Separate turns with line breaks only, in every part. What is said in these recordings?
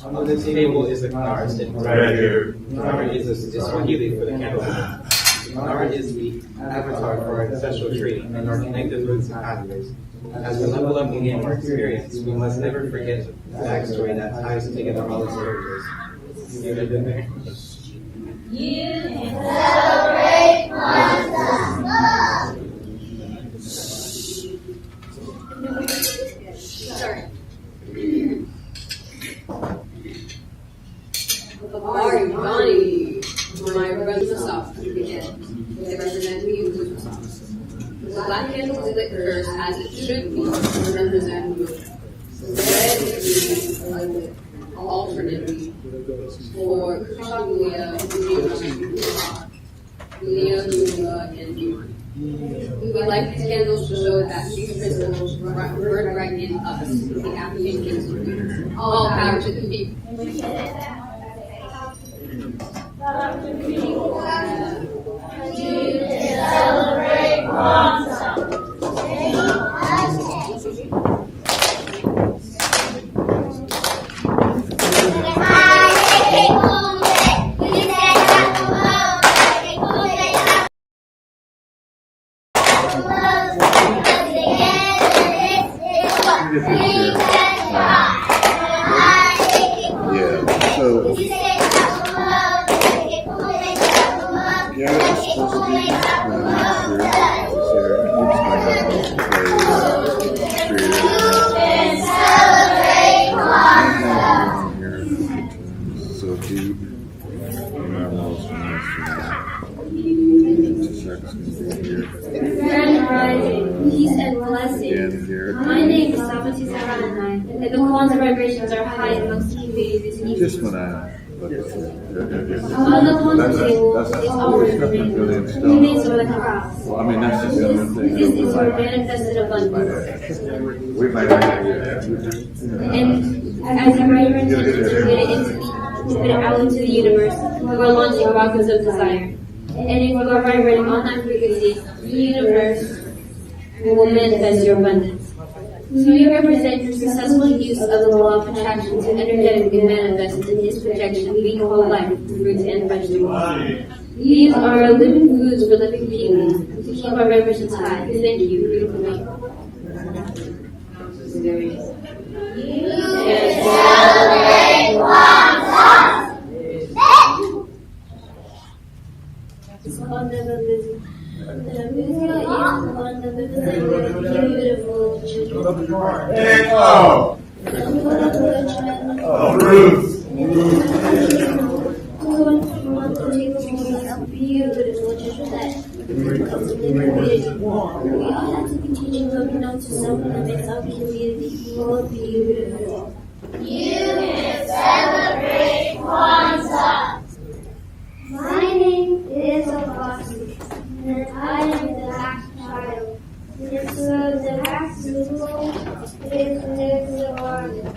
On the table is the Kawazaa stick.
Right here.
Kawazaa is Swahili for the candle. Kawazaa is the avatar for our ancestral tree and our connected roots and pathways. As we level up and gain more experience, we must never forget the backstory that ties together all its characters. You have been there?
You can celebrate Kwanzaa. Sorry.
Bonnie, my brothers and sisters begin. They represent you, the black candle is lit first, as it should be, to represent you. Red is lit alternately for Kaguya, Leo, Lula, and June. We would like these candles to show that these principles burn right in us, the Africans. All power to the people.
You can celebrate Kwanzaa.
Peace and blessings. My name is Sabati Saranai, and the Kwanzaa vibrations are high amongst the communities in
Just when I look at
on the Kwanzaa table is always the remains of the cross.
well, I mean, that's just the other thing.
This is for manifested abundance.
We might
And as you write your intentions, you're getting out into the universe, we're launching rockets of desire. And if you are vibrating on that frequency, the universe will manifest your abundance. So you represent your successful use of the law of attraction to energetically manifest in his projection, being whole life, fruits and vegetables. These are living foods for living beings to keep our vibrations high. Thank you, beautiful people.
You can celebrate Kwanzaa. You can celebrate Kwanzaa.
My name is Abbasi, and I am the last child. And so the last symbol is the organ.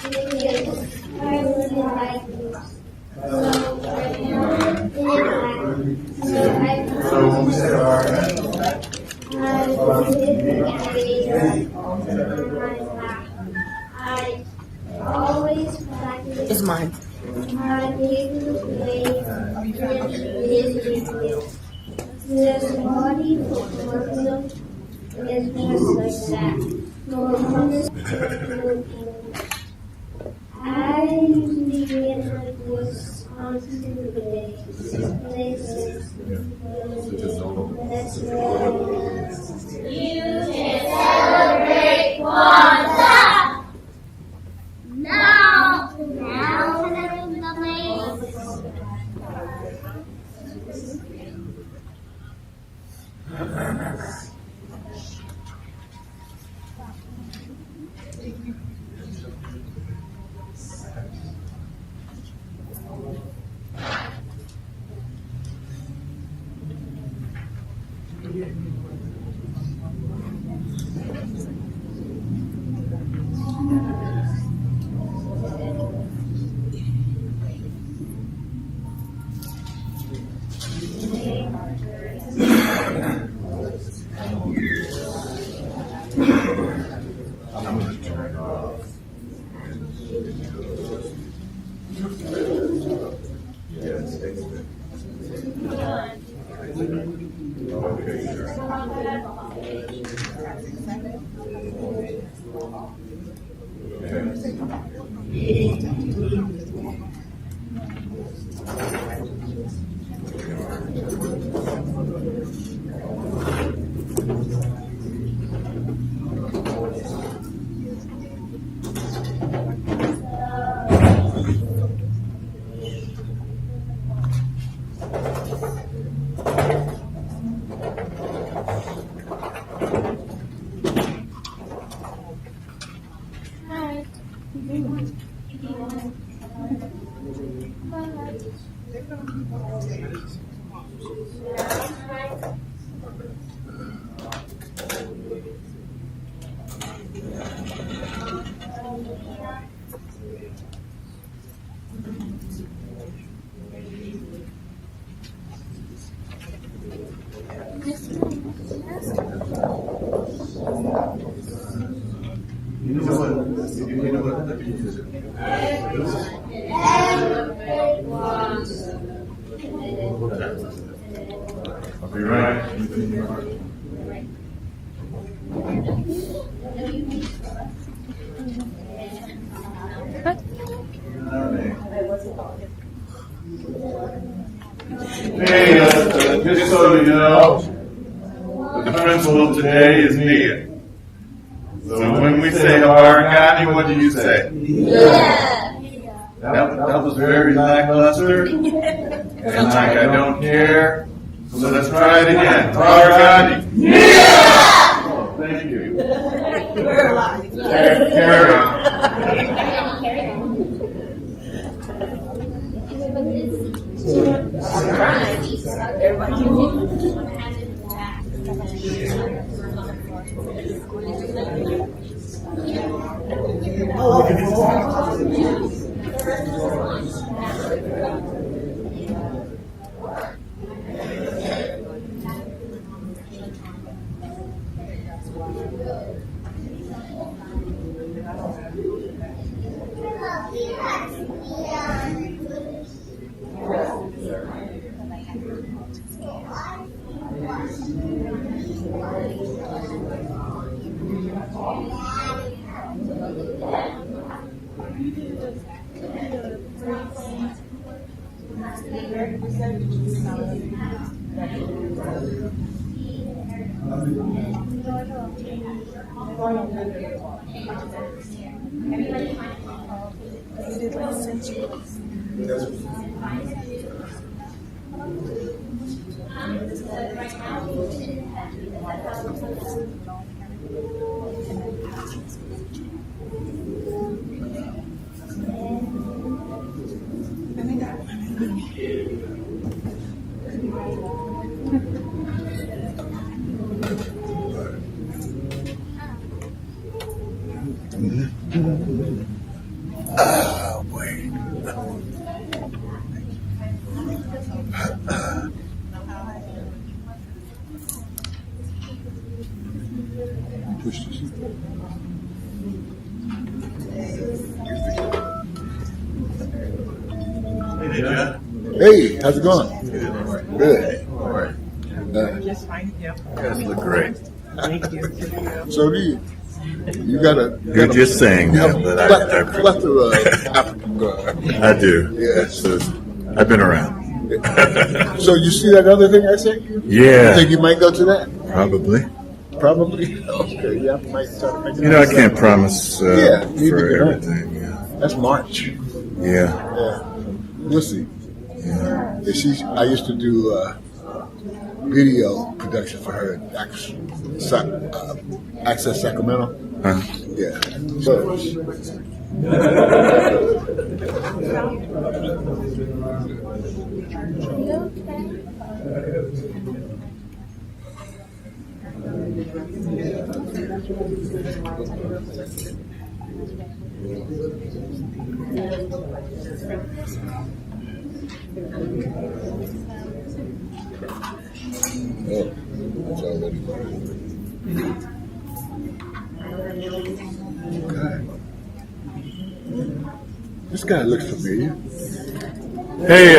Because I really like this. So right now, I always practice.
It's mine.
My biggest way is this body works is just like that. I usually get like this on Tuesdays. That's
You can celebrate Kwanzaa. Now can I move the place?
I'll be right. Hey, just so you know, the principal today is Nia. So when we say Habaragani, what do you say?
Yeah.
That was very lackluster. And like I don't care. So let's try it again. Habaragani.
Yeah.
Oh, thank you.
We're alive.
Carry on.
Hey, how's it going? Good.
All right.
Just fine, yeah.
You guys look great.
Thank you.
So do you? You got a.
You're just saying that, but I
plethora African garb.
I do.
Yeah.
So I've been around.
So you see that other thing I sent you? You
Yeah,
think you might go to that?
probably.
Probably. Okay. Yeah, I might try to make it.
You know, I can't promise
Yeah, neither
for
can I.
everything. Yeah.
That's March.
Yeah.
Yeah. We'll see.
Yeah.
Yeah, I used to do video production for her at Access Sacramento.
Huh?
Yeah. So, that's already okay. This guy looks familiar.
Hey,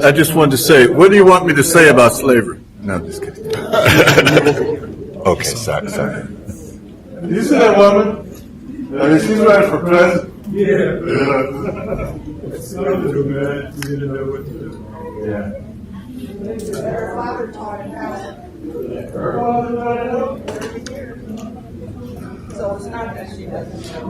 I just wanted to say, what do you want me to say about slavery? No, I'm just kidding. Okay, sorry. Did you see that woman? I mean, she's running for president.
Yeah.
Yeah.
It's something to do, man. You didn't know what to do.
Yeah.
So it's not that she doesn't know.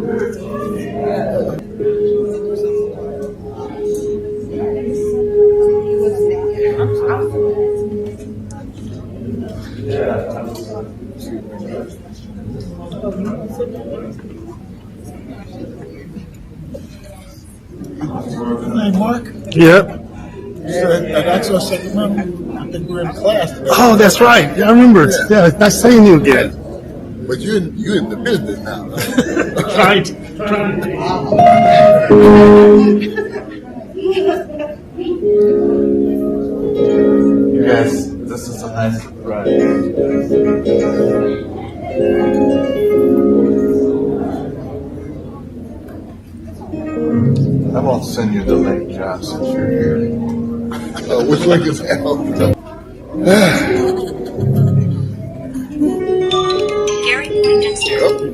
Hey, Mark.
Yep.
That's our second member. I think we're in class today.
Oh, that's right. Yeah, I remember. Yeah, nice seeing you again.
But you're in the business now.
Right.
Yes, this is a nice surprise. I won't send you the link, John, since you're here.
Which link is hell?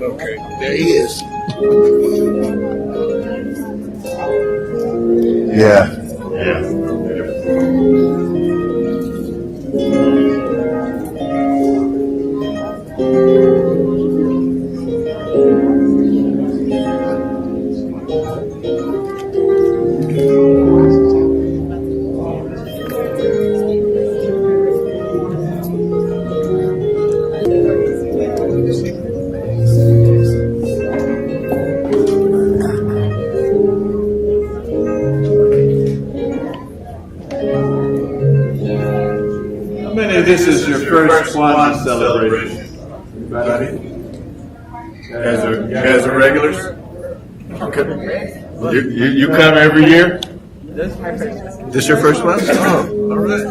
Okay, there he is.
Yeah. How many of this is your first Kawazaa celebration? Anybody? You guys are regulars? Okay. You come every year? This your first one? Oh, all right.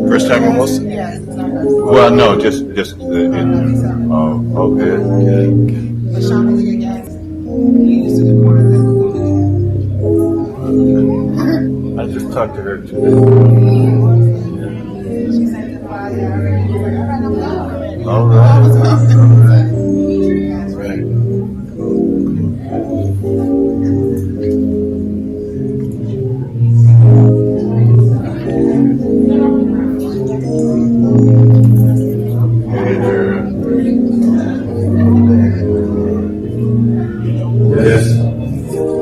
First time in Wilson?
Yes.
Well, no, just oh, good.
But Sean was your guest. He used to do more of that.
I just talked to her today. All right. Yes.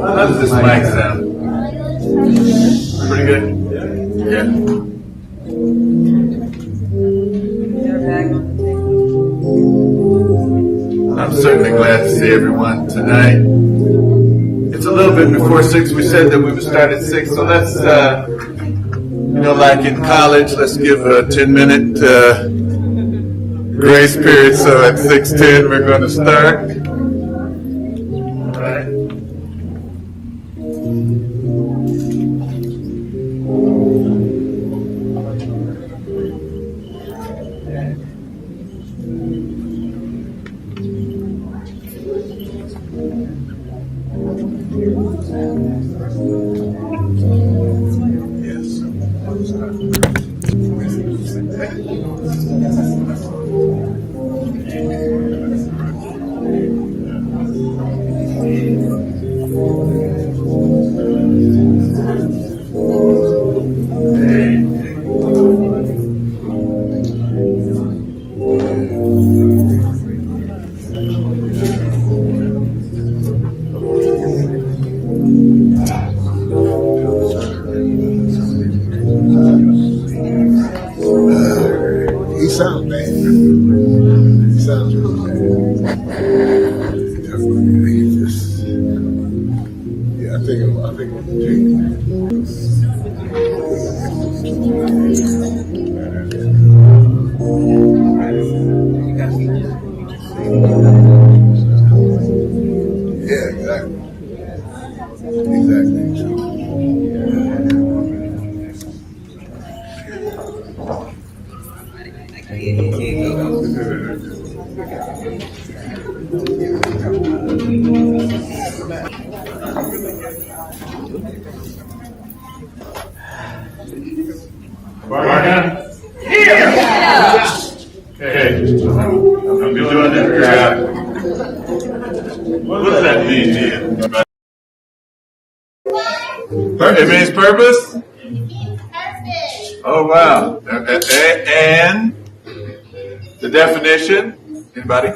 How does this mic sound? Pretty good? Yeah. I'm certainly glad to see everyone tonight. It's a little bit before 6. We said that we would start at 6, so let's, like in college, let's give a 10-minute grace period. So at 6:10, we're going to start. All right.
He sounds bad. He sounds really bad. Definitely. He just, yeah, I think it was Jake. Yeah, exactly.
Bargain? Here! Okay. I'm doing this. What does that mean to you? It means purpose? Oh, wow. And the definition? Anybody?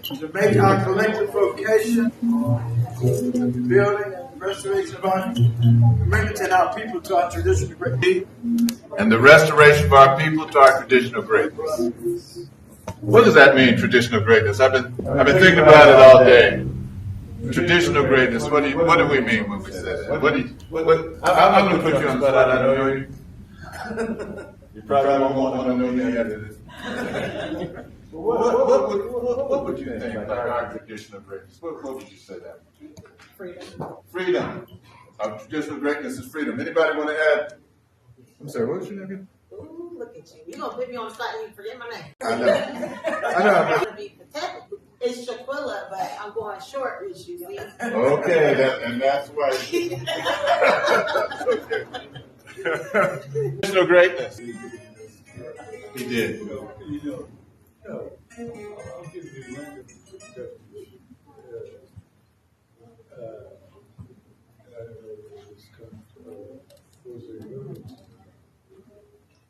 To make our collective vocation, the building and restoration of our community and our people to our traditional greatness.
And the restoration of our people to our traditional greatness. What does that mean, traditional greatness? I've been thinking about it all day. Traditional greatness. What do we mean when we say that? I'm going to put you on the spot. I know you. You probably won't want to know me after this. What would you think about our traditional greatness? What would you say that? Freedom. Our traditional greatness is freedom. Anybody want to add? I'm sorry, what was your name?
Ooh, look at you. You're going to put me on the spot and you forget my name.
I know.
I'm going to be protected. It's Shaquilla, but I'm going short with you. See?
Okay, and that's why. Okay. Traditional greatness. He did.
I'll give you one definition.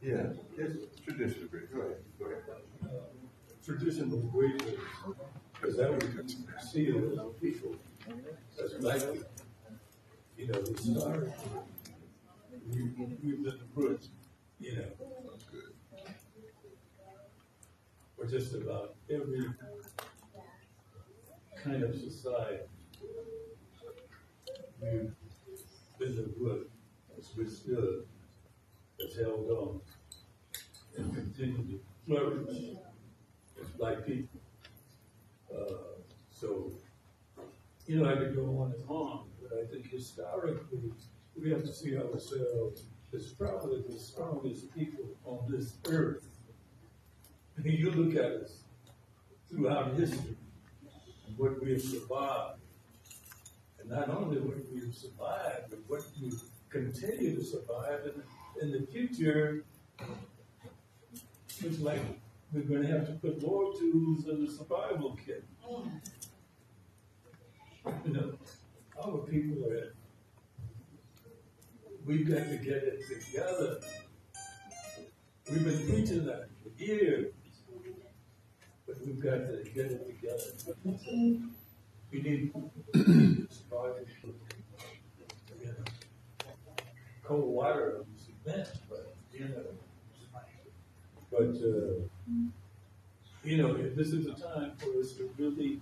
Yeah, it's traditional greatness. Go ahead.
Traditional greatness, because that would see it as people, as black people. You know, we started, we've been the roots, you know. For just about every kind of society, we've been the root, as we stood, has held on, and continue to flourish as black people. So, you know, I could go on and on, but I think historically, we have to see ourselves as probably the strongest people on this earth. I mean, you look at us throughout history and what we have survived. And not only what we have survived, but what we continue to survive. And in the future, it's like we're going to have to put more tools in the survival kit. You know, our people are, we've got to get it together. We've been preaching that for years. But we've got to get it together. We need survival. You know, cold water on cement, but you know, this is a time for us to really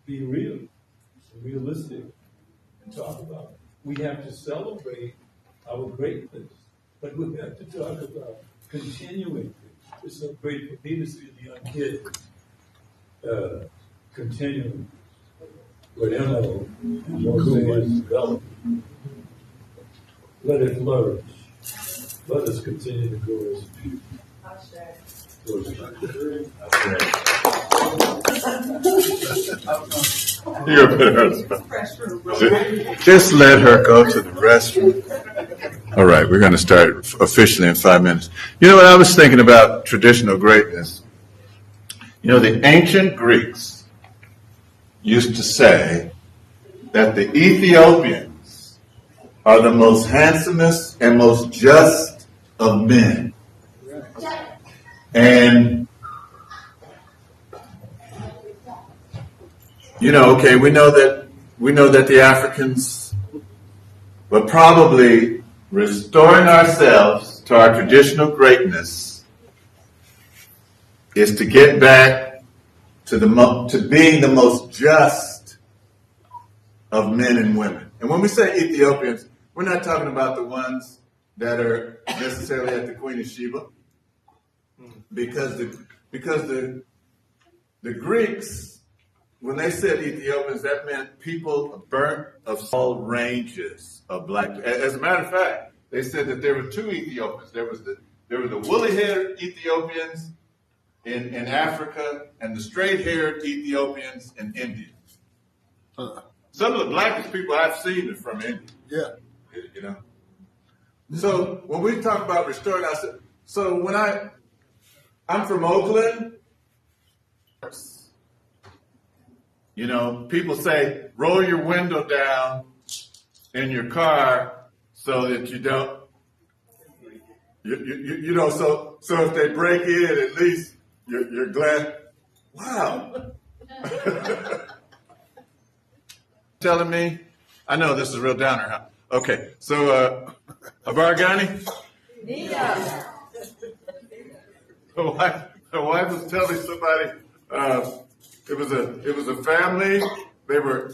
be real, realistic, and talk about it. We have to celebrate our greatness, but we have to talk about continuing. It's so great for me to see the young kids continuing with MO and Mosaic's development. Let it flourish. Let us continue to grow as a people.
You're a better. Just let her go to the restroom. All right, we're going to start officially in 5 minutes. You know what I was thinking about traditional greatness? You know, the ancient Greeks used to say that the Ethiopians are the most handsomest and most just of men. And, you know, okay, we know that the Africans were probably restoring ourselves to our traditional greatness is to get back to being the most just of men and women. And when we say Ethiopians, we're not talking about the ones that are necessarily at the Queen of Sheba, because the Greeks, when they said Ethiopians, that meant people burnt of all ranges of black. As a matter of fact, they said that there were two Ethiopians. There were the woolly-haired Ethiopians in Africa and the straight-haired Ethiopians in India. Some of the blackest people I've seen are from India.
Yeah.
You know. So when we talk about restoring ourselves, so when I'm from Oakland, You know, people say, roll your window down in your car so that you don't, you know, so if they break in, at least you're glad. Wow. Telling me, I know this is a real downer, huh? Okay, so Abargani?
Yeah.
The wife was telling somebody it was a family. They were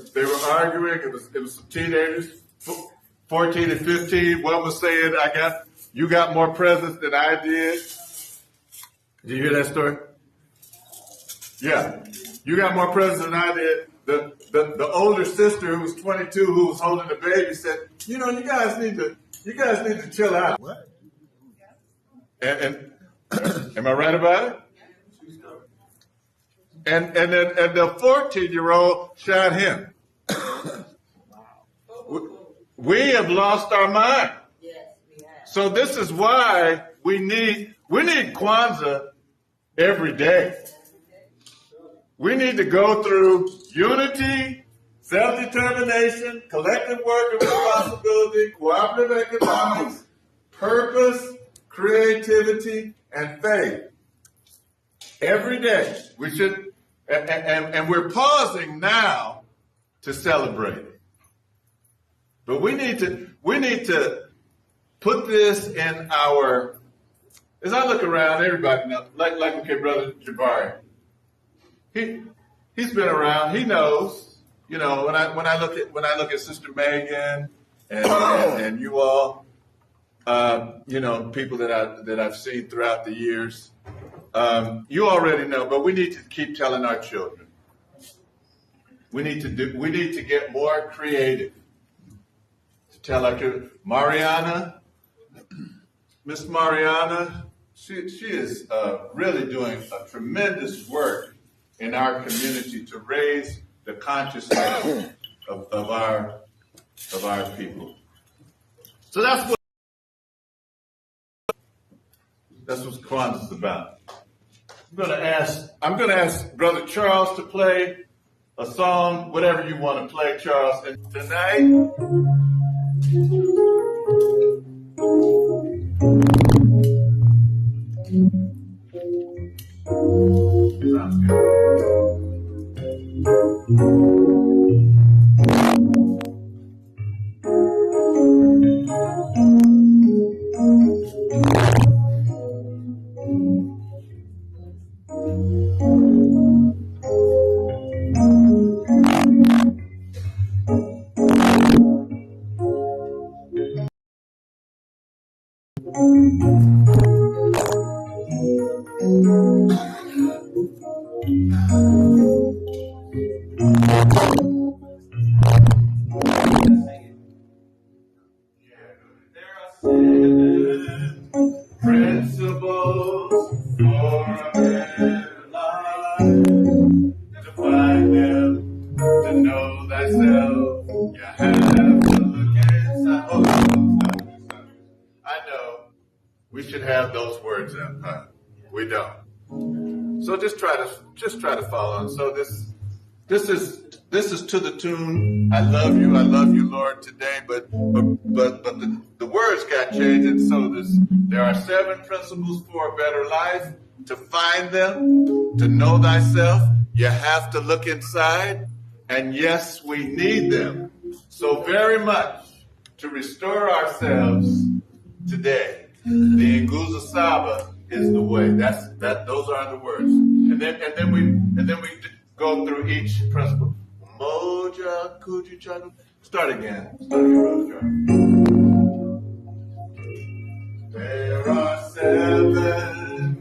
arguing. It was some teenagers, 14 and 15. One was saying, you got more presents than I did. Did you hear that story? Yeah, you got more presents than I did. The older sister, who was 22, who was holding the baby, said, you know, you guys need to chill out. What? And am I right about it? And the 14-year-old shot him. We have lost our mind. So this is why we need Kwanzaa every day. We need to go through unity, self-determination, collective work and responsibility, cooperative economics, purpose, creativity, and faith. Every day we should, and we're pausing now to celebrate. But we need to put this in our. As I look around, everybody knows, like okay, Brother Jabari. He's been around. He knows. You know, when I look at Sister Megan and you all, you know, people that I've seen throughout the years. You already know, but we need to keep telling our children. We need to get more creative. To tell our children, Miss Mariana, she is really doing a tremendous work in our community to raise the consciousness of our people. So that's what Kwanzaa is about. I'm gonna ask Brother Charles to play a song, whatever you want to play, Charles. And tonight, sounds principles for a better life, to find them, to know thyself, you have to look inside. I know we should have those words up, huh? We don't. So just try to follow on. So this is to the tune, I love you, Lord, today, but the words got changed, and so there are 7 principles for a better life. To find them, to know thyself, you have to look inside, and yes, we need them so very much to restore ourselves today. The Nguza Saba is the way. Those are the words, and then we go through each principle. Moja, could you try to start again? Brother John. There are 7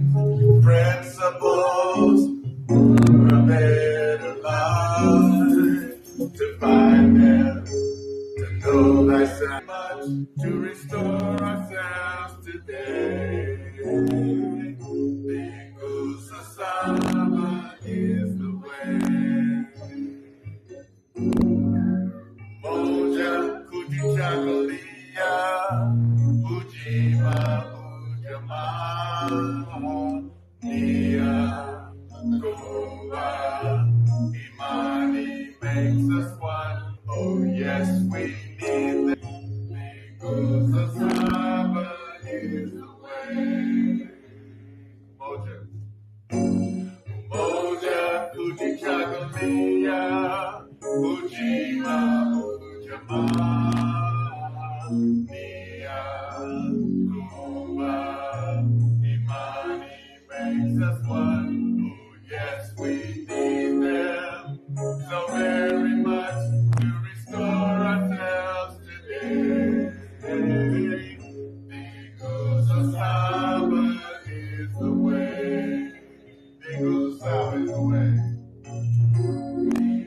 principles for a better life. To find them, to know thyself, much to restore ourselves today. The Nguza Saba is the way. Moja kujichagulia, ujima ujamaa, nia kuwa imani makes us one. Oh yes, we need them. Because the Saba is the way. Moja. Moja, Kujichagulia, Ujima, Ujama, Nia, Kuba, Imani makes us one. Oh yes, we need them so very much to restore ourselves today. Because the Saba is the way. Because the Saba is the way.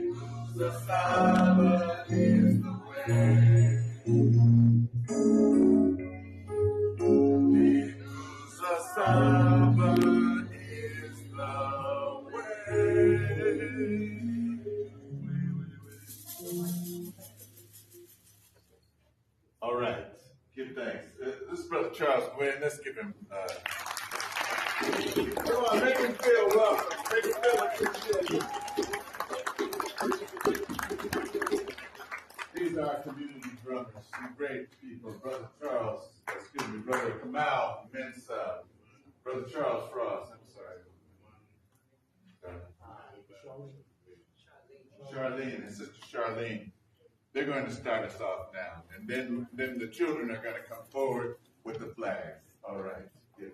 Because the Saba is the way. Because the Saba is the way. All right. Give thanks. This is Brother Charles Gwynn. Let's give him. Come on, make him feel welcome. Make him feel appreciated. These are our community drummers, some great people. Brother Kamal Mensa, Brother Charles Frost. I'm sorry. Charlene and Sister Charlene. They're going to start us off now, and then the children are going to come forward with the flags. All right. Good.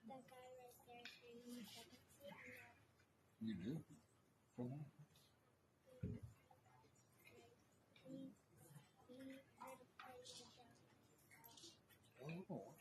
That guy right there standing in the second seat?
You do? Come on.
He had a place to go.
Oh.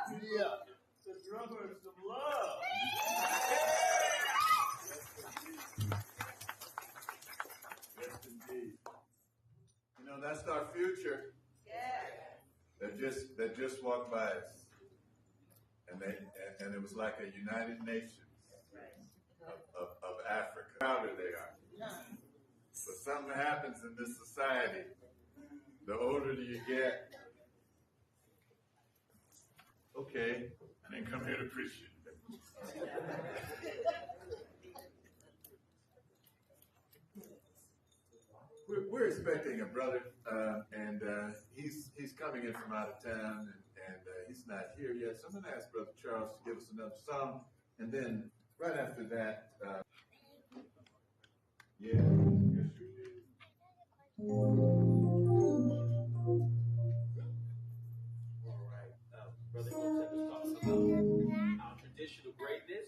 Yeah. The drummers, some love.
Yes, indeed. You know, that's our future.
Yeah.
That just walked by us, and it was like a United Nations of Africa. Prouder they are. But something happens in this society. The older you get, okay, I didn't come here to preach you. We're expecting a brother, and he's coming in from out of town, and he's not here yet. So I'm going to ask Brother Charles to give us another song, and then right after that, yeah, yes you did.
All right. Brother Joseph is talking about our traditional greatness.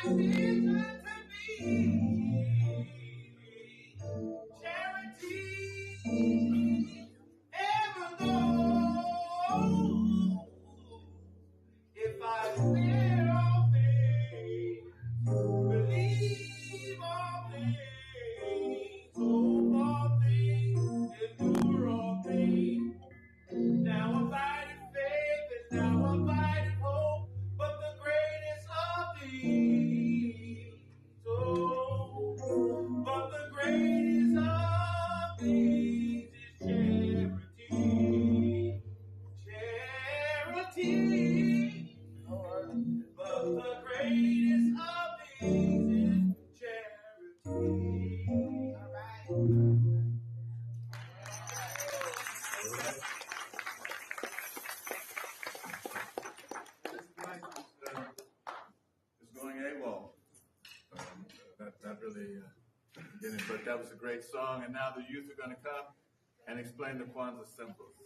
vision to be charity ever knows. If I fear all things, believe all things, hope all things, endure all things. Now abide in faith and now abide in hope, but the greatest of these, oh, but the greatest of these is charity. Charity, but the greatest of these is charity. All right.
Is going AWOL. Not really getting, but that was a great song. And now the youth are going to come and explain the Kwanzaa symbols.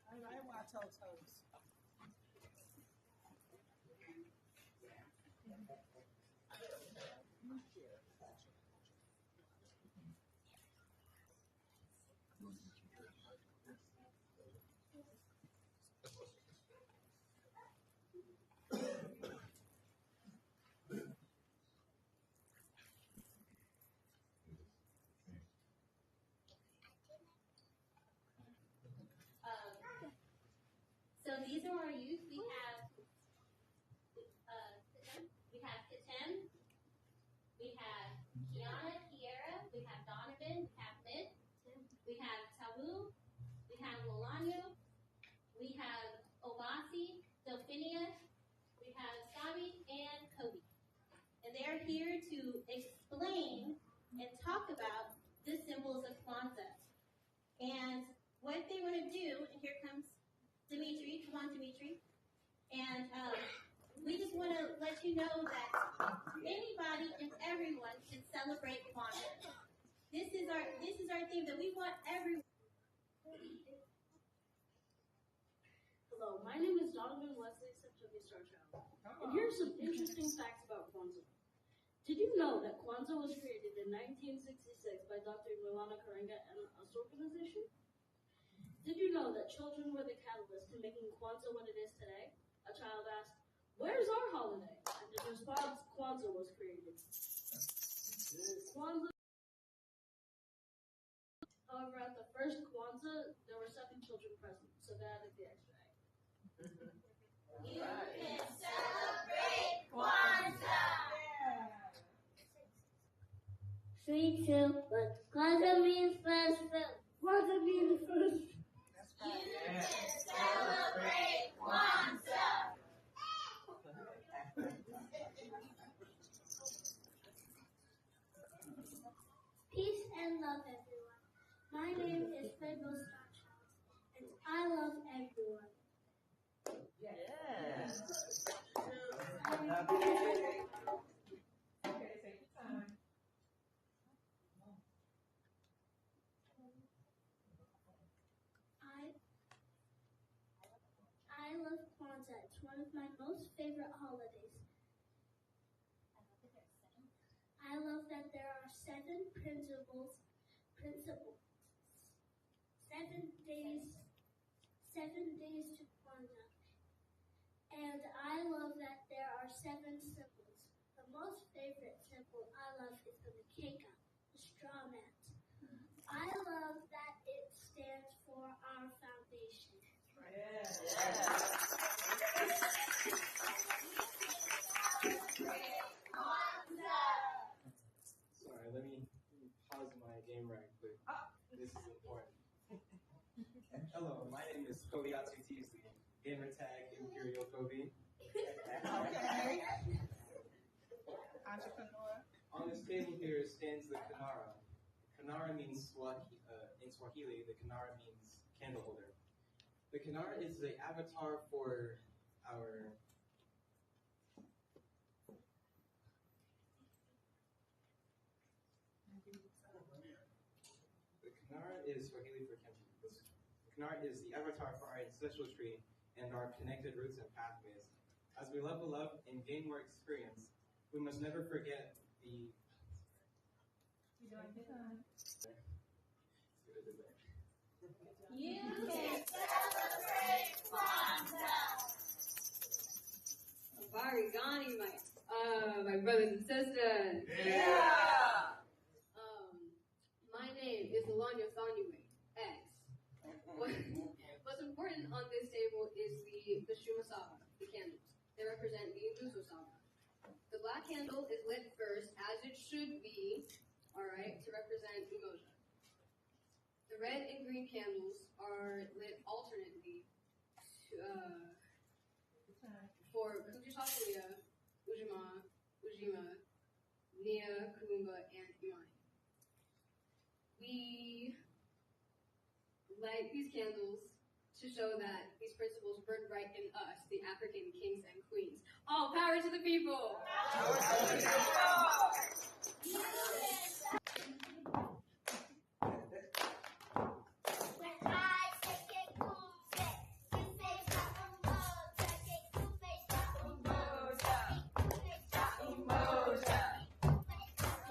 All right, watch those toes.
So these are our youth. We have Katem, we have Kiana, Kiera, we have Donovan, we have Lynn, we have Tawu, we have Lolano, we have Obasi, Delphinia, we have Sabi, and Kobe. And they're here to explain and talk about the symbols of Kwanzaa. And what they want to do, and here comes Dimitri, come on Dimitri, and we just want to let you know that anybody and everyone can celebrate Kwanzaa. This is our theme, that we want everyone.
Hello, my name is Donovan Wesley Septuagi Starchild, and here are some interesting facts about Kwanzaa. Did you know that Kwanzaa was created in 1966 by Dr. Milana Karenga and us organization? Did you know that children were the catalyst to making Kwanzaa what it is today? A child asked, "Where's our holiday?" And in response, Kwanzaa was created. However, at the first Kwanzaa, there were 7 children present, so they added the extra egg.
You can celebrate Kwanzaa!
3, 2, 1. Kwanzaa means first fruit. Kwanzaa means first.
You can celebrate Kwanzaa!
Peace and love, everyone. My name is Rainbow Starchild, and I love everyone.
Yes. Okay, take your time.
I love Kwanzaa. It's one of my most favorite holidays. I love that there are 7 principles. 7 days to Kwanzaa. And I love that there are 7 symbols. The most favorite symbol I love is the Makeka, the straw mat. I love that it stands for our foundation.
Yes.
Sorry, let me pause my game right quick. This is important. Hello, my name is Kobayatsu Teasley, gamer tag Imperial Kobe.
Okay. Entrepreneur.
On this table here stands the Kanara. Kanara means in Swahili, the Kanara means candle holder. The Kanara is the avatar for our is Swahili for kinship. Knard is the avatar for our ancestral tree and our connected roots and pathways. As we level up and gain more experience, we must never forget the.
You're doing good.
You can celebrate Kwanzaa.
Barigani, my brothers and sisters.
Yeah.
My name is Alanya Thanyue, X. What's important on this table is the Shumasaba, the candles. They represent the Induso Saba. The black candle is lit first, as it should be, alright, to represent Umoja. The red and green candles are lit alternately for Kujisakuya, Ujima, Ujima, Nia, Kulumba, and Imani. We light these candles to show that these principles burn bright in us, the African kings and queens. All power to the people! Power to the people!
When I take it kumbe, you say Umoja. Take kumbe Umoja. Kumbe Umoja.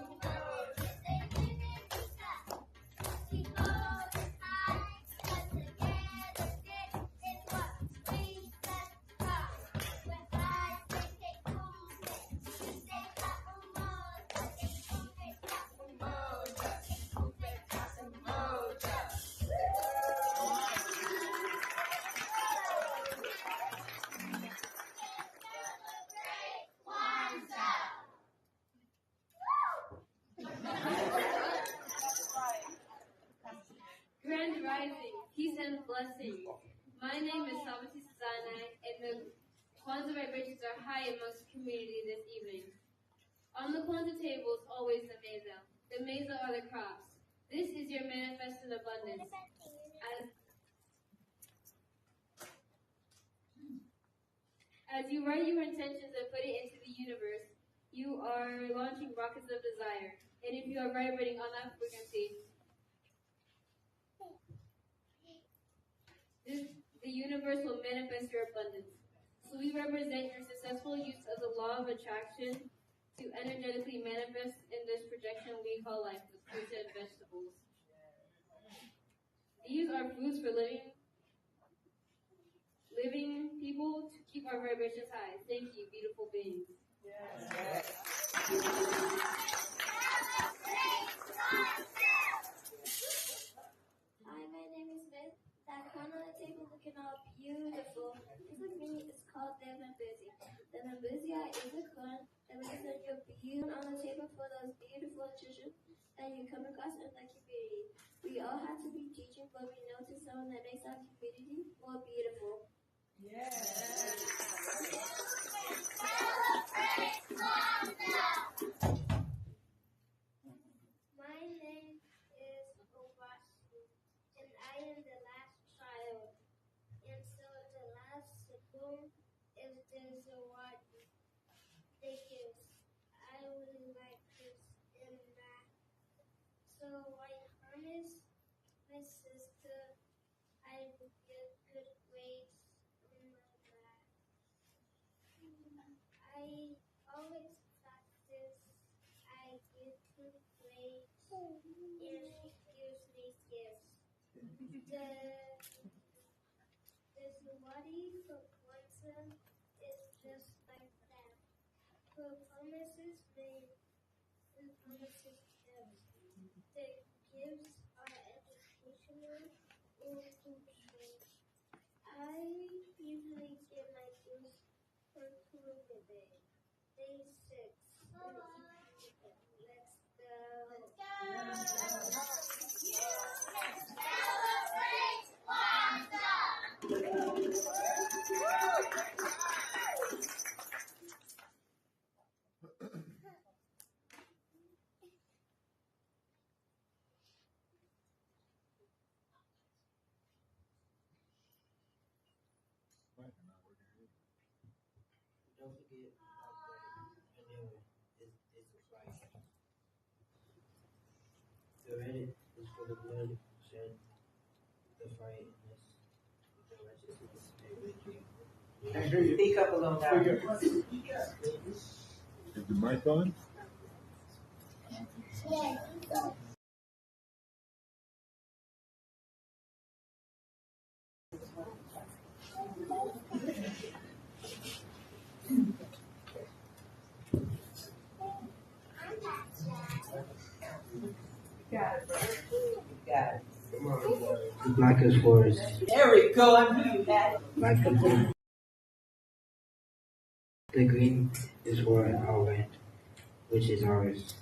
Umoja. Say living Pika. We go is high, but together this is what we stand for. When I take it kumbe, you say Umoja. Take kumbe Umoja. Kumbe Umoja.
Grand Rising, peace and blessings. My name is Sabati Sazanai, and the Kwanzaa vibrations are high amongst the community this evening. On the Kwanzaa table is always the mesa. The mesa are the crops. This is your manifested abundance. As you write your intentions and put it into the universe, you are launching rockets of desire. And if you are vibrating on that frequency, the universe will manifest your abundance. So we represent your successful use of the law of attraction to energetically manifest in this projection we call life with fruits and vegetables. These are foods for living people to keep our vibrations high. Thank you, beautiful beings.
Hi, my name is Beth. That corn on the table looking all beautiful. It's like me, it's called the Mambizia. The Mambizia is a corn that represents your beauty on the table for those beautiful children that you come across in the community. We all have to be teaching what we know to someone that makes our community more beautiful. My name is Obashi, and I am the last child. And so the last spoon is the Zawadi. They gifts. I really like this and that. So I promise my sister I will get good grades on my math. I always practice. I get good grades, and she gives me gifts. The Zawadi for Kwanzaa is just like that. For promises made and promises kept. The gifts are educational or cultural. I usually get my gifts for Kuruga Day. Day 6. Let's go.
Let's go. You can celebrate Kwanzaa.
Don't forget and then it's right. The red is for the blood shed the brightness of the righteousness and victory.
Speak up a little louder.
Is the mic on?
Got it.
Black is for us.
There we go. I knew you had it.
Black is for the green is for our land, which is ours.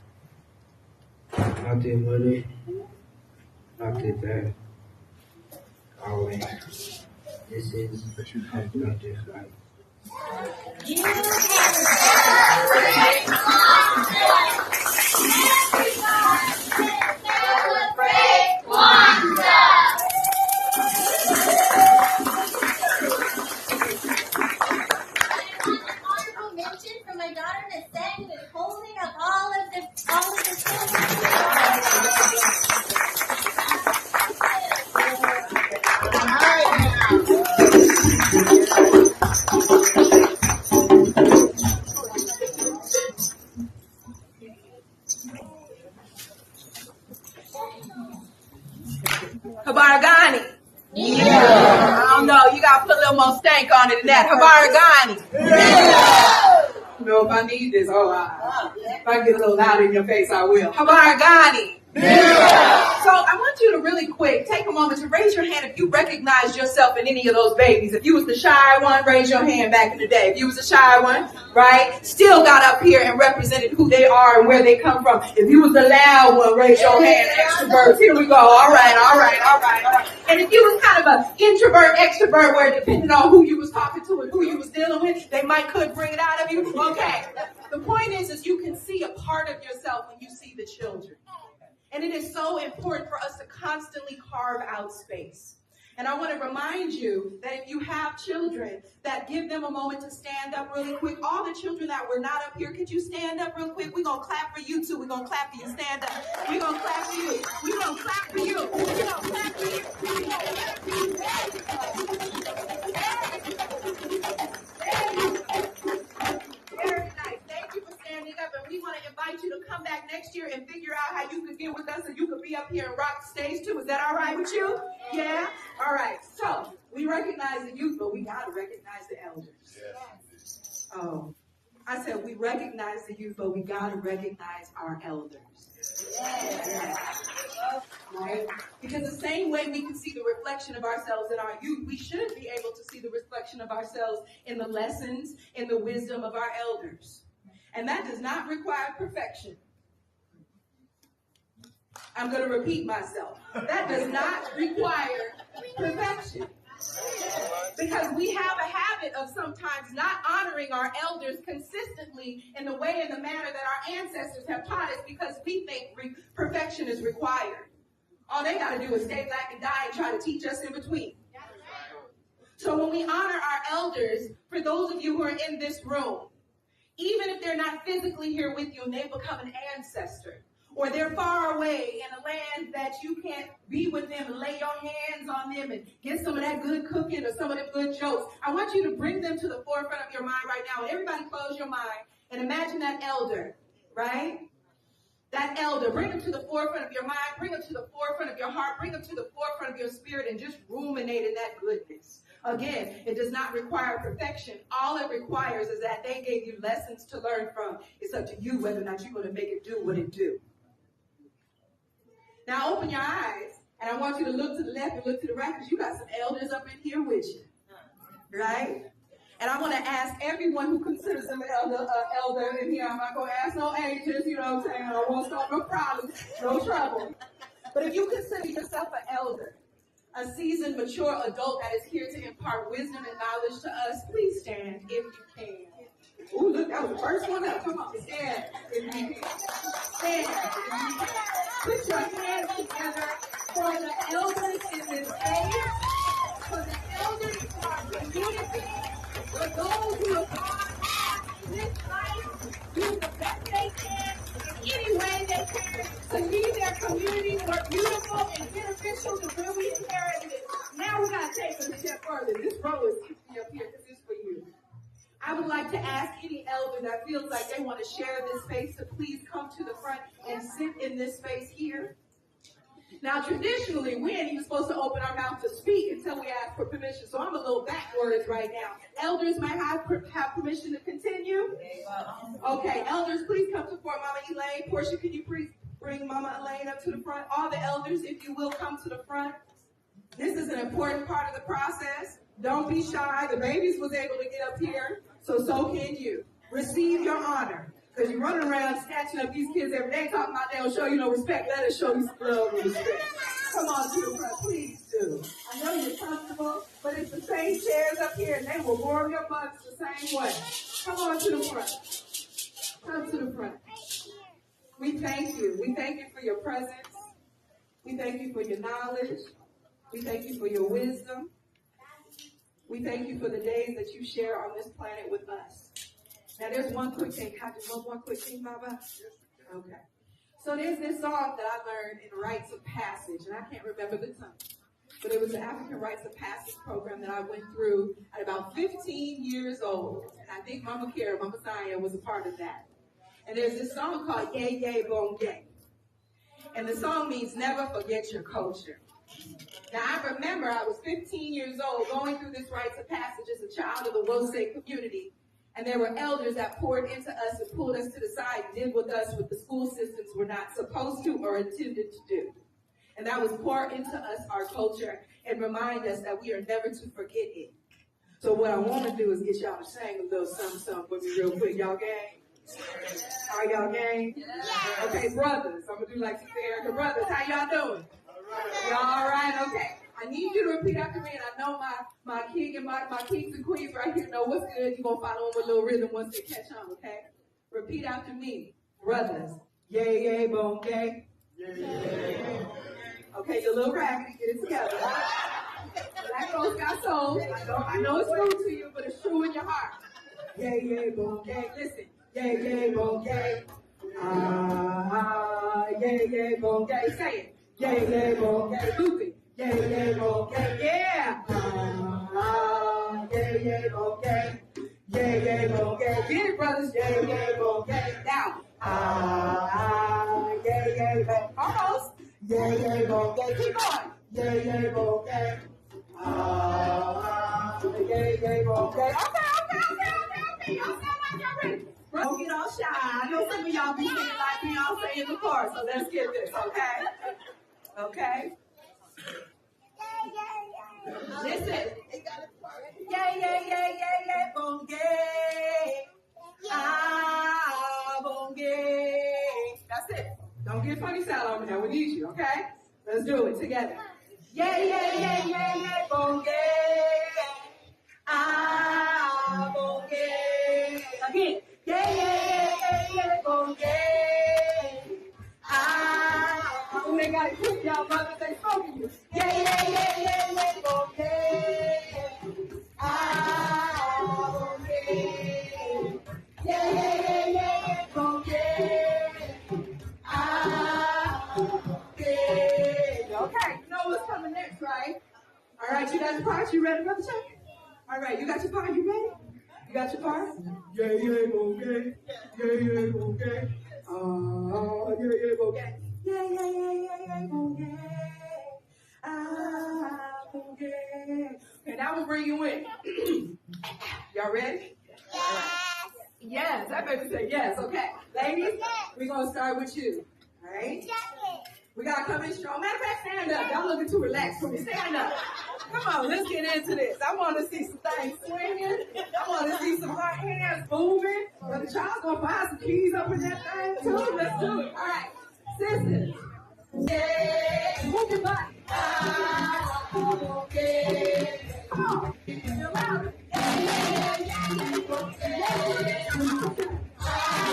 Not the murder, not the theft, our land. This is our collective right.
Honorable mention for my daughter Nasette, who is holding up all of the
Habaragani. Yeah. I don't know. You got to put a little more stank on it than that. Habaragani. Yeah. You know, if I need this, if I get a little louder in your face, I will. Habaragani. Yeah. So I want you to really quick take a moment to raise your hand if you recognize yourself in any of those babies. If you was the shy one, raise your hand back in the day. If you was the shy one, right, still got up here and represented who they are and where they come from. If you was the loud one, raise your hand. Extroverts, here we go. All right. And if you was kind of an introvert, extrovert, where depending on who you was talking to and who you was dealing with, they could bring it out of you. Okay. The point is you can see a part of yourself when you see the children. And it is so important for us to constantly carve out space. And I want to remind you that if you have children, that give them a moment to stand up really quick. All the children that were not up here, could you stand up real quick? We're going to clap for you too. We're going to clap for you. Stand up. We're going to clap for you. We're going to clap for you. We're going to clap for you. We're going to clap for you. Very nice. Thank you for standing up. And we want to invite you to come back next year and figure out how you could get with us and you could be up here and rock the stage too. Is that all right with you? Yeah? All right. So we recognize the youth, but we got to recognize the elders. Oh, I said we recognize the youth, but we got to recognize our elders. Right? Because the same way we can see the reflection of ourselves in our youth, we should be able to see the reflection of ourselves in the lessons, in the wisdom of our elders. And that does not require perfection. I'm going to repeat myself. That does not require perfection. Because we have a habit of sometimes not honoring our elders consistently in the way and the manner that our ancestors have taught us because we think perfection is required. All they got to do is stay black and die and try to teach us in between. So when we honor our elders, for those of you who are in this room, even if they're not physically here with you and they become an ancestor, or they're far away in a land that you can't be with them and lay your hands on them and get some of that good cooking or some of them good jokes, I want you to bring them to the forefront of your mind right now. And everybody close your mind and imagine that elder, right? That elder, bring them to the forefront of your mind, bring them to the forefront of your heart, bring them to the forefront of your spirit and just ruminate in that goodness. Again, it does not require perfection. All it requires is that they gave you lessons to learn from. It's up to you whether or not you're going to make it do what it do. Now open your eyes, and I want you to look to the left and look to the right because you got some elders up in here with you, right? And I want to ask everyone who considers them an elder in here. I'm not going to ask no ages, you know what I'm saying? I won't start no problems, no trouble. But if you consider yourself an elder, a seasoned, mature adult that is here to impart wisdom and knowledge to us, please stand if you can. Ooh, look, that was the first one up. Come on, stand if you can. Stand if you can. Put your hands together for the elders in this age, for the elders in our community, for those who have gone this life, do the best they can, in any way they can, to leave their community more beautiful and beneficial than like to ask any elder that feels like they want to share this space to please come to the front and sit in this space here. Now, traditionally, we ain't even supposed to open our mouth to speak until we ask for permission. So I'm a little backwards right now. Elders might have permission to continue. Okay, elders, please come to Mama Elaine. Portia, can you please bring Mama Elaine up to the front? All the elders, if you will, come to the front. This is an important part of the process. Don't be shy. The babies was able to get up here, so can you. Receive your honor. Because you're running around snatching up these kids every day talking about they don't show you no respect. Let us show you some love and respect. Come on to the front, please do. I know you're comfortable, but it's the same chairs up here and they will warm your butts the same way. Come on to the front. Come to the front. We thank you. We thank you for your presence. We thank you for your knowledge. We thank you for your wisdom. We thank you for the days that you share on this planet with us. Now, there's one quick thing. Can I do one more quick thing, Baba? Okay. So there's this song that I learned in Rites of Passage, and I can't remember the time. But it was the African Rites of Passage program that I went through at about 15 years old. And I think Mama Kara, Mama Saya was a part of that. And there's this song called Yay, Yay, Bong, Yay. And the song means never forget your culture. Now, I remember I was 15 years old going through this Rites of Passage as a child of the Wose community. And there were elders that poured into us and pulled us to the side and did with us what the school systems were not supposed to or intended to do. And that was pour into us our culture and remind us that we are never to forget it. So what I want to do is get y'all to sing a little something with me real quick. Y'all game? Are y'all game? Yeah. Okay, brothers. I'm going to do like Sister Erica. Brothers, how y'all doing? Y'all all right? Okay. I need you to repeat after me, and I know my king and my kings and queens right here know what's good. You're going to follow them with a little rhythm once they catch on, okay? Repeat after me. Brothers. Yay, yay, boom, yay. Yay. Okay, you're a little raggedy. Get it together. Black folks got souls. I know it's true to you, but it's true in your heart. Yay, yay, boom, yay. Listen. Yay, yay, boom, yay. Yay, yay, boom, yay. Say it. Yay, yay, boom, yay. Loop it. Yay, yay, okay, yeah. Yay, yay, okay. Yay, yay, okay. Get it, brothers. Yay, yay, okay. Now. Yay, yay, almost. Yay, yay, okay. Keep going. Yay, yay, okay. Yay, yay, okay. Okay. Y'all sound like y'all ready. Don't get all shy. I know some of y'all be singing like Beyonce in the car, so let's get this, okay? Okay. Listen. Yay, yay, yay, yay, yay, bongay. Ah, bongay. That's it. Don't get funny style over there. We need you, okay? Let's do it together. Yay, yay, yay, yay, yay, bongay. Ah, bongay. Again. Yay, yay, yay, yay, yay, bongay. Ah, when they got it quick, y'all brothers, they spoken you. Yeah, yeah, yeah, yeah, yeah, okay. Ah, okay. Yeah, yeah, yeah, yeah, okay. Ah, okay. Okay, you know what's coming next, right? All right, you got your part? You ready, Brother Chuck? All right, you got your part? You ready? You got your part? Yeah, yeah, okay. Yeah, yeah, okay. Ah, yeah, yeah, okay. Yeah, yeah, yeah, yeah, yeah, okay. Ah, okay. Okay, now we'll bring you in. Y'all ready? Yes. Yes, that baby said yes. Okay. Ladies, we're going to start with you. All right? We got to come in strong. Matter of fact, stand up. Y'all looking too relaxed for me. Stand up. Come on, let's get into this. I want to see some things swinging. I want to see some hot hands moving. But the child's going to find some keys up in that thing, too. Let's do it. All right. Sisters. Yeah. Move your body. Ah, okay. Come on. You're louder. Yeah, yeah, yeah, yeah. Okay. Ah,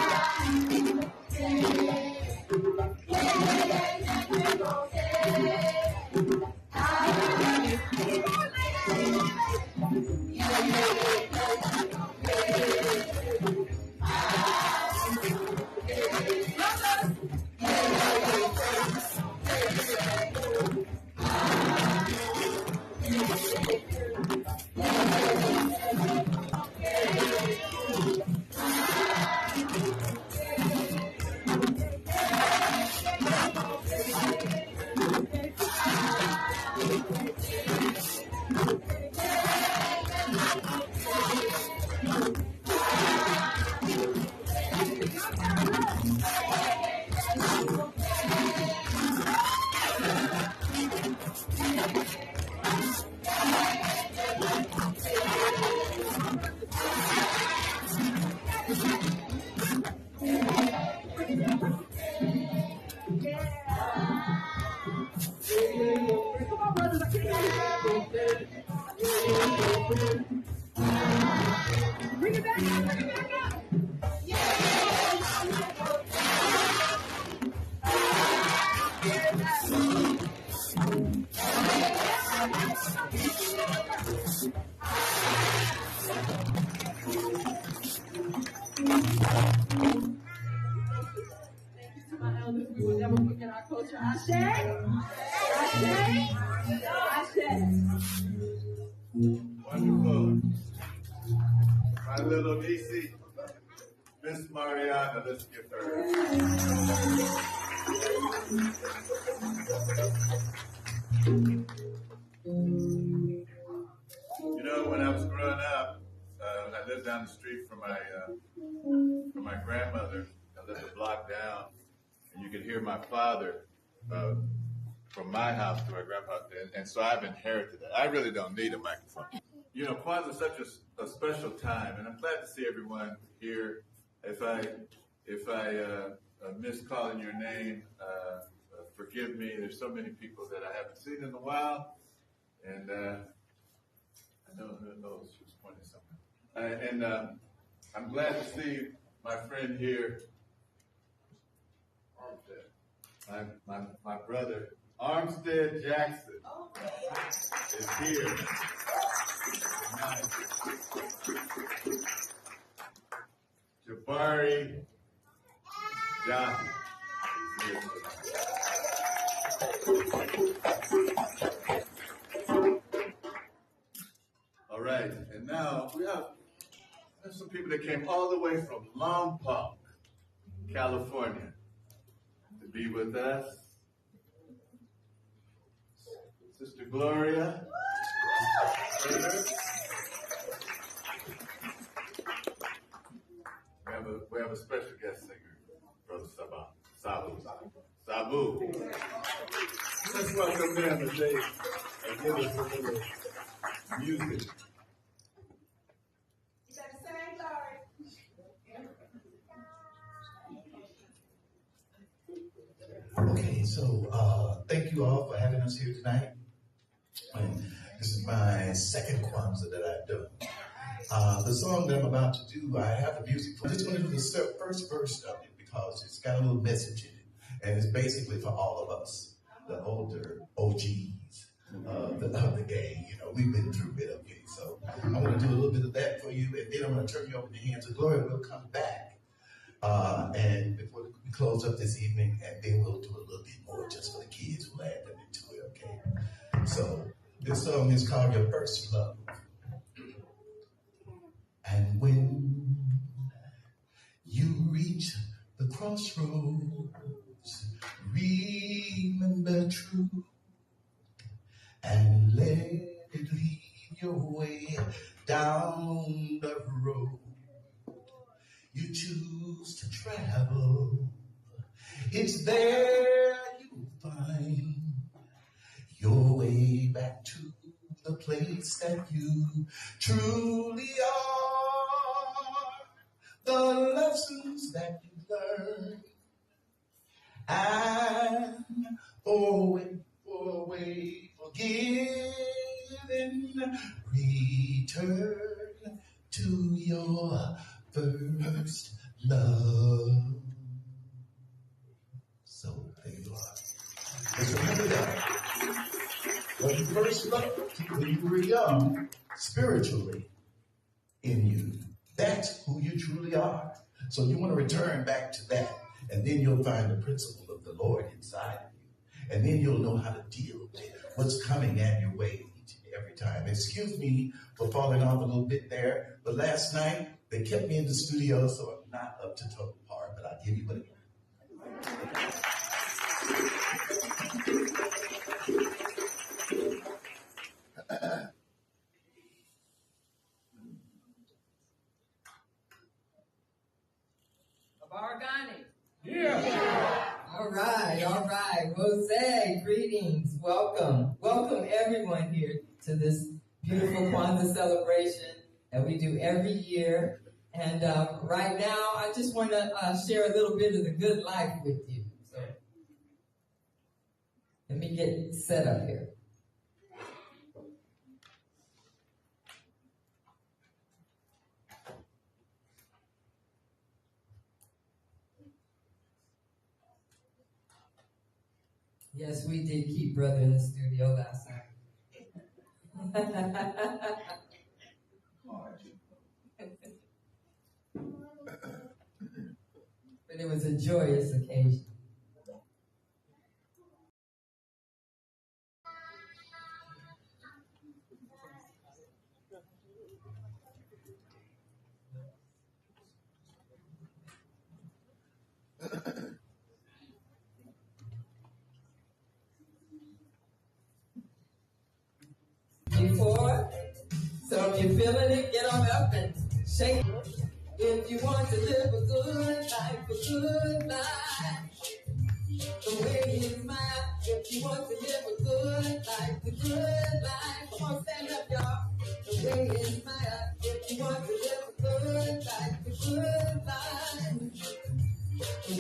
Bring it back up, bring it back up. Thank you to my elders. We will never forget our culture. Ashe. Ashe. Ashe.
Wonderful. My little niece, Miss Mariana, let's give her. You know, when I was growing up, I lived down the street from my grandmother. I lived a block down, and you could hear my father from my house to my grandpa's, and so I've inherited that. I really don't need a microphone. You know, Kwanzaa is such a special time, and I'm glad to see everyone here. If I miss calling your name, forgive me. There's so many people that I haven't seen in a while, and I know who knows who's pointing something. And I'm glad to see my friend here, Armstead. My brother, Armstead Jackson, is here. Jabari Johnson is here. All right, and now we have some people that came all the way from Lompoc, California, to be with us. Sister Gloria. We have a special guest singer, Brother Sabu. Let's welcome them as they give us a little music.
You better sing, Lord.
Okay, so thank you all for having us here tonight. This is my second Kwanzaa that I've done. The song that I'm about to do, I have the music for. I'm just going to do the first verse of it because it's got a little message in it. And it's basically for all of us, the older OGs of the gang. You know, we've been through it, okay? So I'm going to do a little bit of that for you, and then I'm going to turn you over in the hands of Gloria. We'll come back. And before we close up this evening, and then we'll do a little bit more just for the kids. We'll add them into it, okay? So this song is called Your First Love. And when you reach the crossroads, remember truth and let it lead your way down the road you choose to travel. It's there you'll find your way back to the place that you truly are. The lessons that you learn and always forgiven. Return to your first love. So there you are. Just remember that. When you first loved, when you were young, spiritually in you, that's who you truly are. So you want to return back to that, and then you'll find the principle of the Lord inside of you. And then you'll know how to deal with what's coming at your way each and every time. Excuse me for falling off a little bit there, but last night they kept me in the studio, so I'm not up to total par, but I'll give you what it is.
Bargani.
Yeah. All right. Jose, greetings. Welcome everyone here to this beautiful Kwanzaa celebration that we do every year. And right now, I just want to share a little bit of the good life with you. So let me get set up here. Yes, we did keep brother in the studio last night. But it was a joyous occasion. Before, so if you're feeling it, get on up and shake it. If you want to live a good life, the way is mine. If you want to live a good life, come on, stand up, y'all. The way is mine. If you want to live a good life, the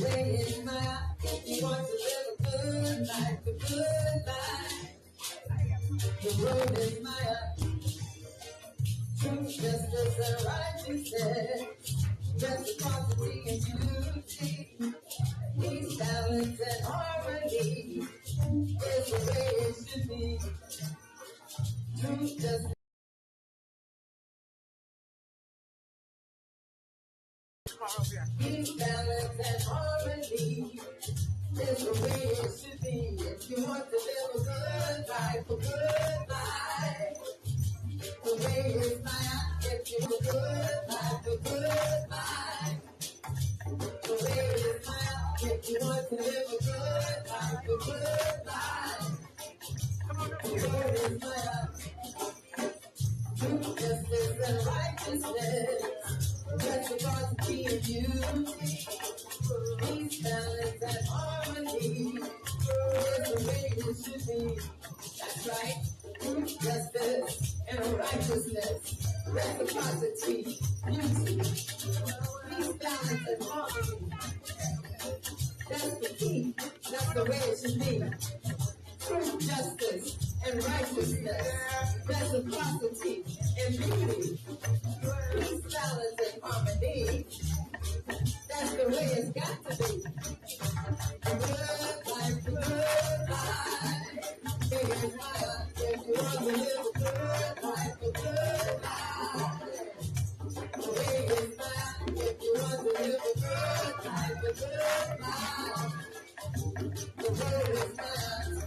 way is mine. If you want to live a good life, the road is mine. Truth, justice, and righteousness, reciprocity and beauty, peace, balance, and harmony is the way it should be. Truth, justice, peace, balance, and harmony is the way it should be. If you want to live a good life, the way is mine. If you want a good life, the way is mine. If you want to live a good life, the way is mine. Truth, justice, and righteousness, reciprocity and beauty, peace, balance, and harmony is the way it should be. That's right. Truth, justice, and righteousness, reciprocity, beauty, peace, balance, and harmony. That's the key. That's the way it should be. Truth, justice, and righteousness, reciprocity, and beauty, peace, balance, and harmony. That's the way it's got to be. Good life, it is higher. If you want to live a good life, the way is mine. If you want to live a good life, the way is mine.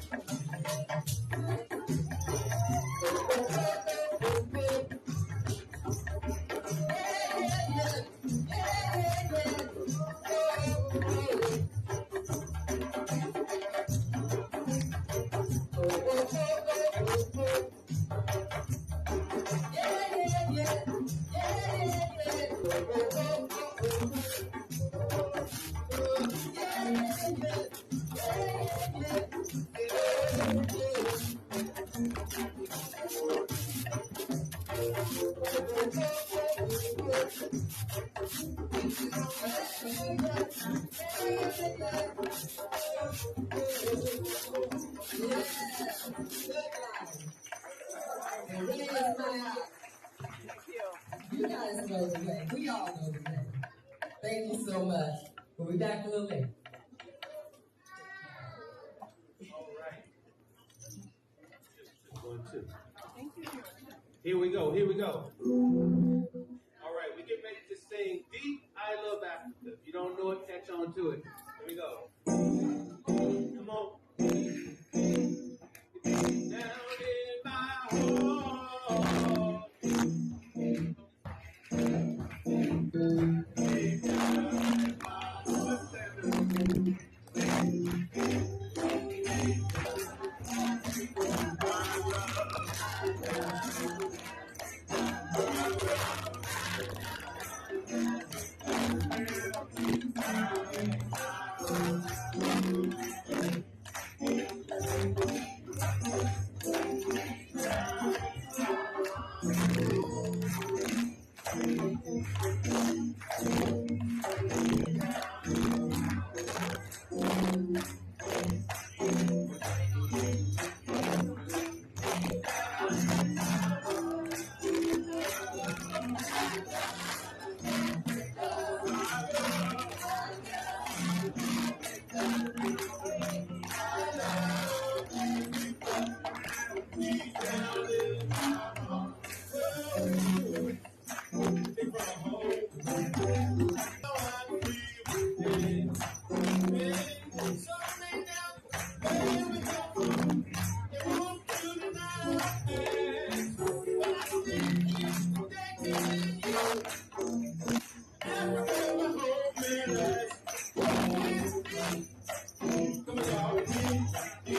You guys know the way. We all know the way. Thank you so much. We'll be back a little later.
Here we go. All right, we get ready to sing Deep I Love Africa. If you don't know it, catch on to it. Here we go. Come on. Down in my heart.
All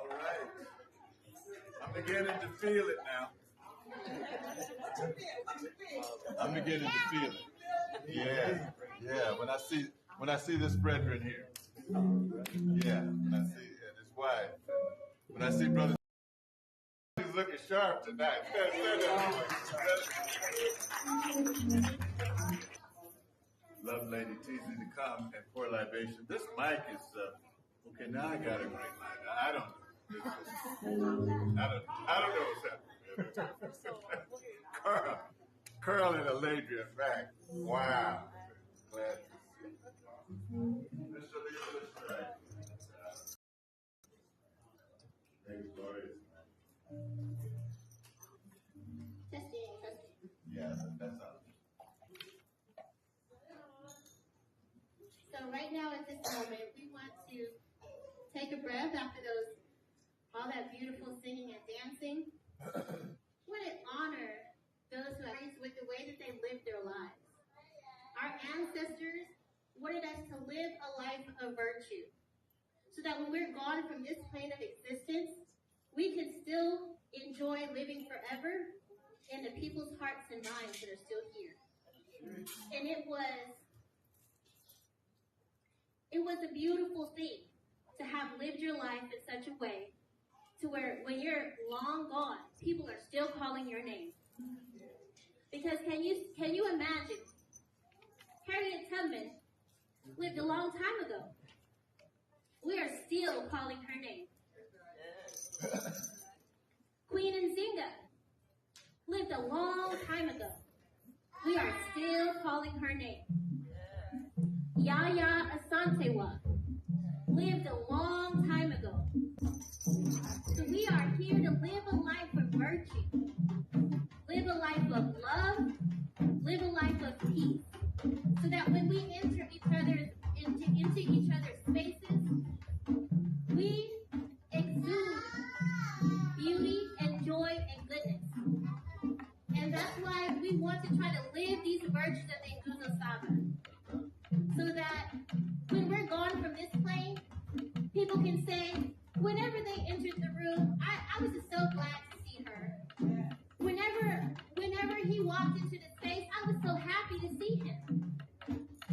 right. I'm beginning to feel it now. I'm beginning to feel it. Yeah, yeah. When I see this brethren here. Yeah, when I see his wife. When I see brother, he's looking sharp tonight. Love lady teasing to come and pour libation. This mic is okay. Now I got a great mic. I don't know what's happening. Curl and Aladria back. Wow. Glad to see you. Mr. Lee, right. Thank you, Gloria.
Testing.
Yeah, that's all.
So right now at this moment, we want to take a breath after all that beautiful singing and dancing. We want to honor those who are with the way that they lived their lives. Our ancestors wanted us to live a life of virtue, so that when we're gone from this plane of existence, we can still enjoy living forever in the people's hearts and minds that are still here. And it was a beautiful thing to have lived your life in such a way to where when you're long gone, people are still calling your name. Because can you imagine? Harriet Tubman lived a long time ago. We are still calling her name. Queen Nzinga lived a long time ago. We are still calling her name. Yaya Asantewa lived a long time ago. So we are here to live a life of virtue, live a life of love, live a life of peace, so that when we enter into each other's spaces, we exude beauty and joy and goodness. And that's why we want to try to live these virtues of the Nguzo Saba, so that when we're gone from this plane, people can say, whenever they entered the room, I was just so glad to see her. Whenever he walked into the space, I was so happy to see him.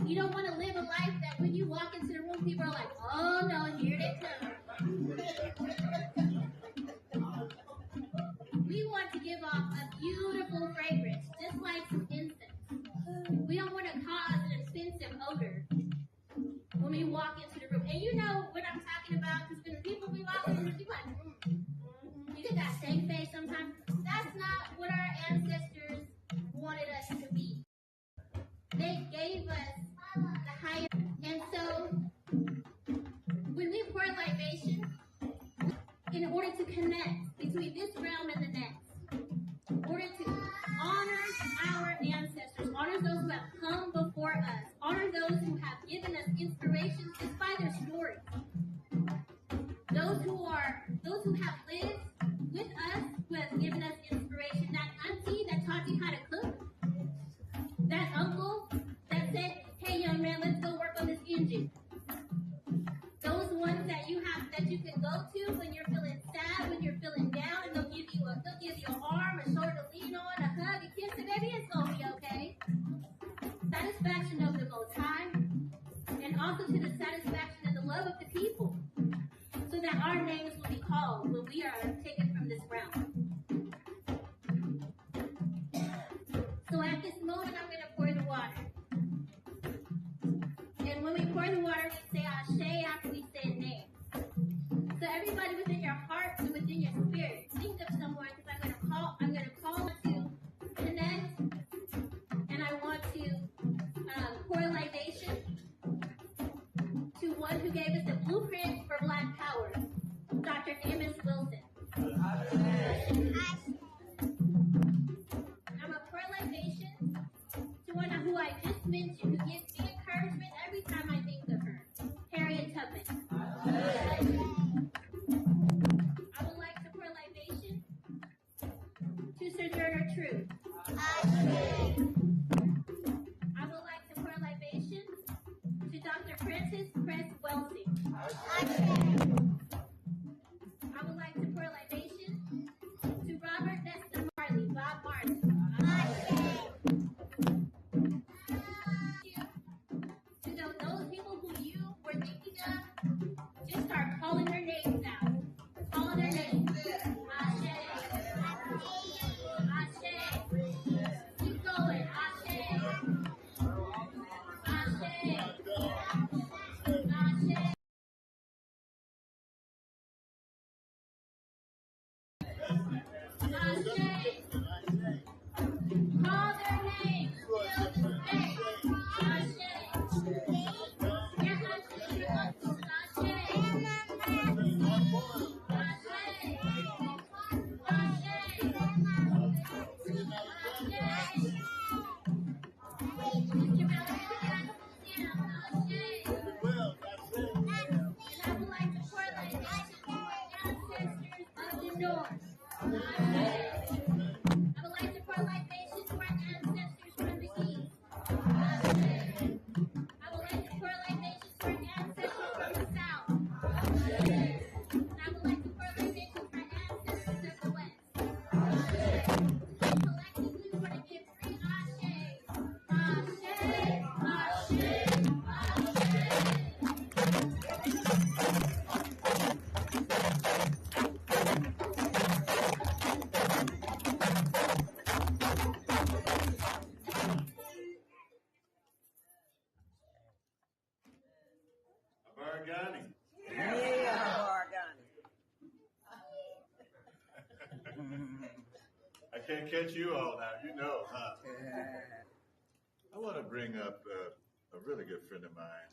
You don't want to live a life that when you walk into the room, people are like, oh no, here they come. We want to give off a beautiful fragrance, just like some incense. We don't want to cause an offensive odor when we walk into the room. And you know what I'm talking about, because when people be walking in the room, you're like, you get that same face sometimes. That's not what our ancestors wanted us to be. They gave us the higher. And so, when we pour libation, in order to connect between this realm and the next, in order to honor our ancestors, honor those who have come before us, honor those who have given us inspiration just by their stories, those who have lived with us, who have given us inspiration, that auntie that taught you how to cook, that uncle that said, hey young man, let's go work on this engine. Those ones that you can go to when you're feeling sad, when you're feeling down, and they'll give you an arm, a shoulder to lean on, a hug, a kiss, and baby, it's gonna be okay. Satisfaction of the Most High, and also to the satisfaction and the love of the people, so that our names will be called when we are taken from this realm. So at this moment, I'm going to pour the water. And when we pour the water, we say Ashe after we say a name. So everybody within your heart and within your spirit, think of someone because I'm gonna call to connect, and I want to pour libation to one who gave us the blueprint for Black Power, Dr. Amos Wilson. I'm a pour libation to one who I just mentioned, who gives me encouragement every time I think of her, Harriet Tubman. I would like to pour libation to Sojourner Truth. I would like to pour libation to Dr. Francis Prince Welty. I would like to pour libation to Robert Nesta Marley, Bob Marley. To those people who you were thinking of, just start calling their names now. Calling their names. Ashe. Ashe. Keep going. Ashe. Ashe. Ashe. Call their names. Fill the space.
I can't catch you all now, you know, huh? I want to bring up a really good friend of mine.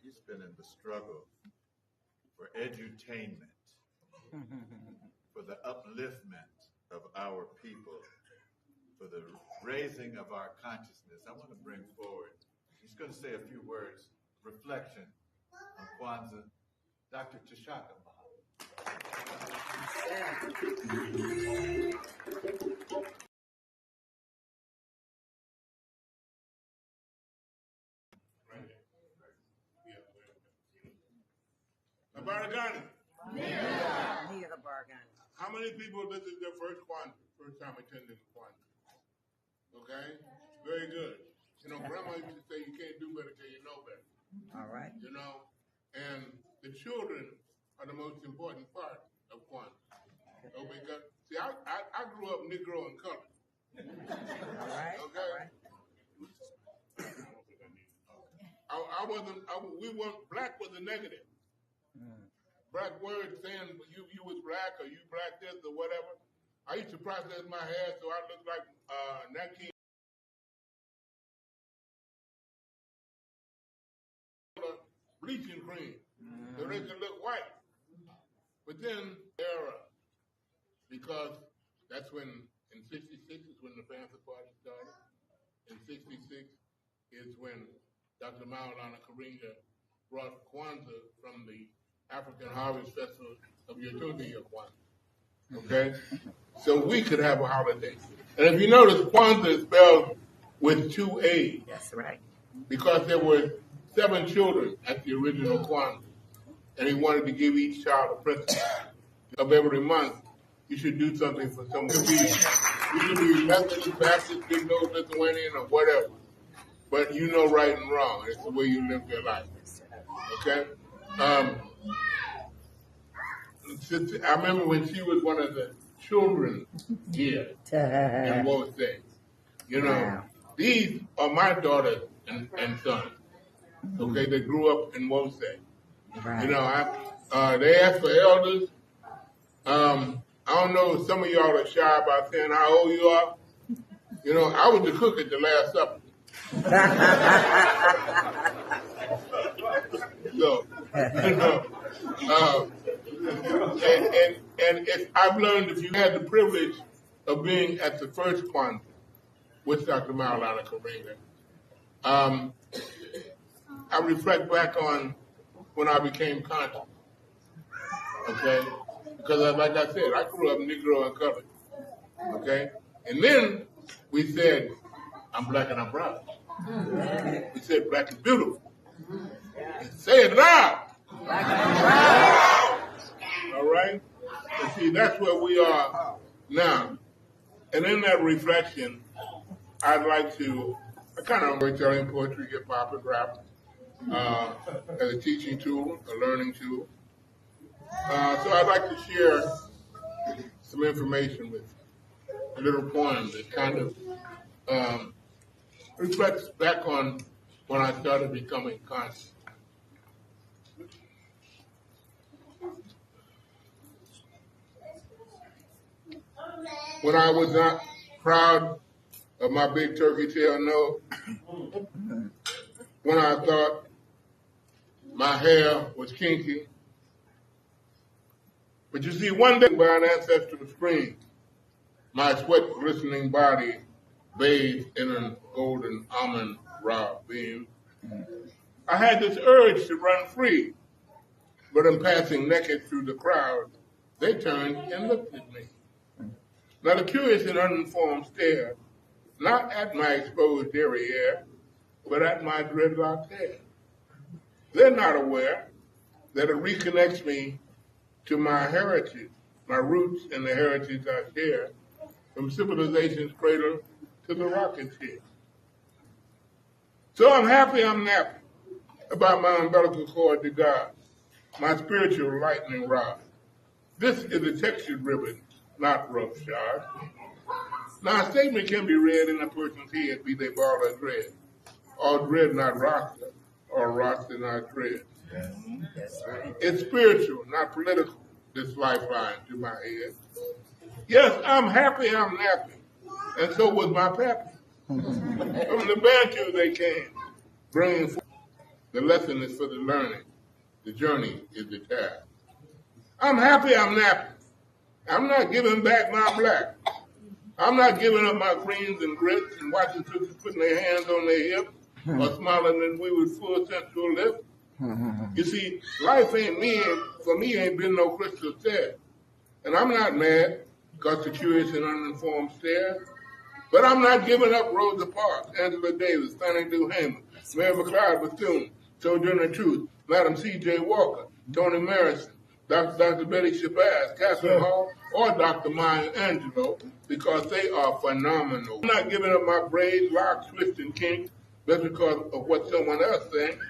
He's been in the struggle for edutainment, for the upliftment of our people, for the raising of our consciousness. I want to bring forward, he's going to say a few words, reflection on Kwanzaa, Dr. Tashaka.
Baragani. How many people this is their first Kwanzaa, first time attending Kwanzaa? Okay? Very good. You know, Grandma used to say you can't do better till you know better.
All right.
You know? And the children are the most important part of Kwanzaa. So because, see, I grew up Negro and colored.
All right.
Okay? All right. We weren't, black was a negative. Black word saying you was black or you black this or whatever. I used to process my hair so I looked like Nat King bleaching cream so they can look white. But then era, because that's when in '66 is when the Panther Party started. In '66 is when Dr. Maulana Karinga brought Kwanzaa from the African Harvest Festival of Yatunde of Kwanzaa. Okay? So we could have a holiday. And if you notice, Kwanzaa is spelled with 2 A's.
That's right.
Because there were 7 children at the original Kwanzaa. And he wanted to give each child a present of every month. You should do something for someone. You could be Methodist, Baptist, Big Nose, Lithuanian, or whatever. But you know right and wrong. It's the way you live your life. Okay? I remember when she was one of the children here in both things. You know, these are my daughters and sons. Okay, they grew up in Wosay. Right. You know, they asked for elders. I don't know, some of y'all are shy about saying how old you are. You know, I was the cook at the Last Supper. So, you know, and I've learned if you had the privilege of being at the first Kwanzaa with Dr. Maulana Karenga, I reflect back on when I became conscious, okay? Because like I said, I grew up Negro and colored, okay? And then we said, I'm black and I'm proud. We said black is beautiful. And say it loud. Black and proud. All right? And see, that's where we are now. And in that reflection, I'd like to, I kind of enjoy telling poetry, hip hop, and rap as a teaching tool, a learning tool. So I'd like to share some information with you, a little poem that kind of reflects back on when I started becoming conscious. When I was not proud of my big turkey tail nose, when I thought my hair was kinky. But you see, one day by an ancestral spring, my sweat glistening body bathed in a golden almond rod beam. I had this urge to run free, but in passing naked through the crowd, they turned and looked at me. Now the curious and uninformed stare, not at my exposed derriere, but at my dreadlocked hair. They're not aware that it reconnects me to my heritage, my roots and the heritage I share, from civilization's cradle to the rocket's here. So I'm happy I'm nappy about my umbilical cord to God, my spiritual lightning rod. This is a textured ribbon, not rough shod. Now a statement can be read in a person's head, be they ball or dread. Or dread not roster, or roster not dread. It's spiritual, not political, this lifeline to my head. Yes, I'm happy I'm nappy, and so was my pappy. From the Bantu they came, bringing forth. The lesson is for the learning. The journey is the task. I'm happy I'm nappy. I'm not giving back my black. I'm not giving up my greens and grits and watching sisters putting their hands on their hips or smiling and we with full sensual lips. You see, life ain't me, for me ain't been no crystal stair. And I'm not mad because the curious and uninformed stare. But I'm not giving up Rosa Parks, Angela Davis, Fannie Lou Hamer, Mary McLeod Bethune, Sojourner Truth, Madam C.J. Walker, Toni Morrison, Dr. Betty Shabazz, Catherine Hall, or Dr. Maya Angelou, because they are phenomenal. I'm not giving up my braids, locks, twists, and kinks just because of what someone else thinks.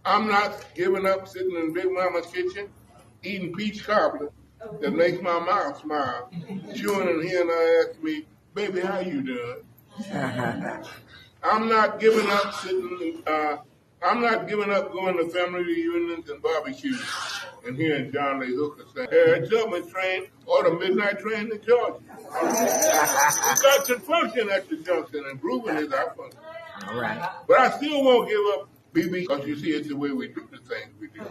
I'm not giving up sitting in Big Mama's kitchen, eating peach cobbler that makes my mouth smile, chewing and hearing her ask me, baby, how you doing? I'm not giving up I'm not giving up going to family reunions and barbecues and hearing John Lee Hooker say, hey, Tubman train or the midnight train to Georgia. We got to function at the junction and grooving is our function. All right. But I still won't give up BB because you see it's the way we do the things we do.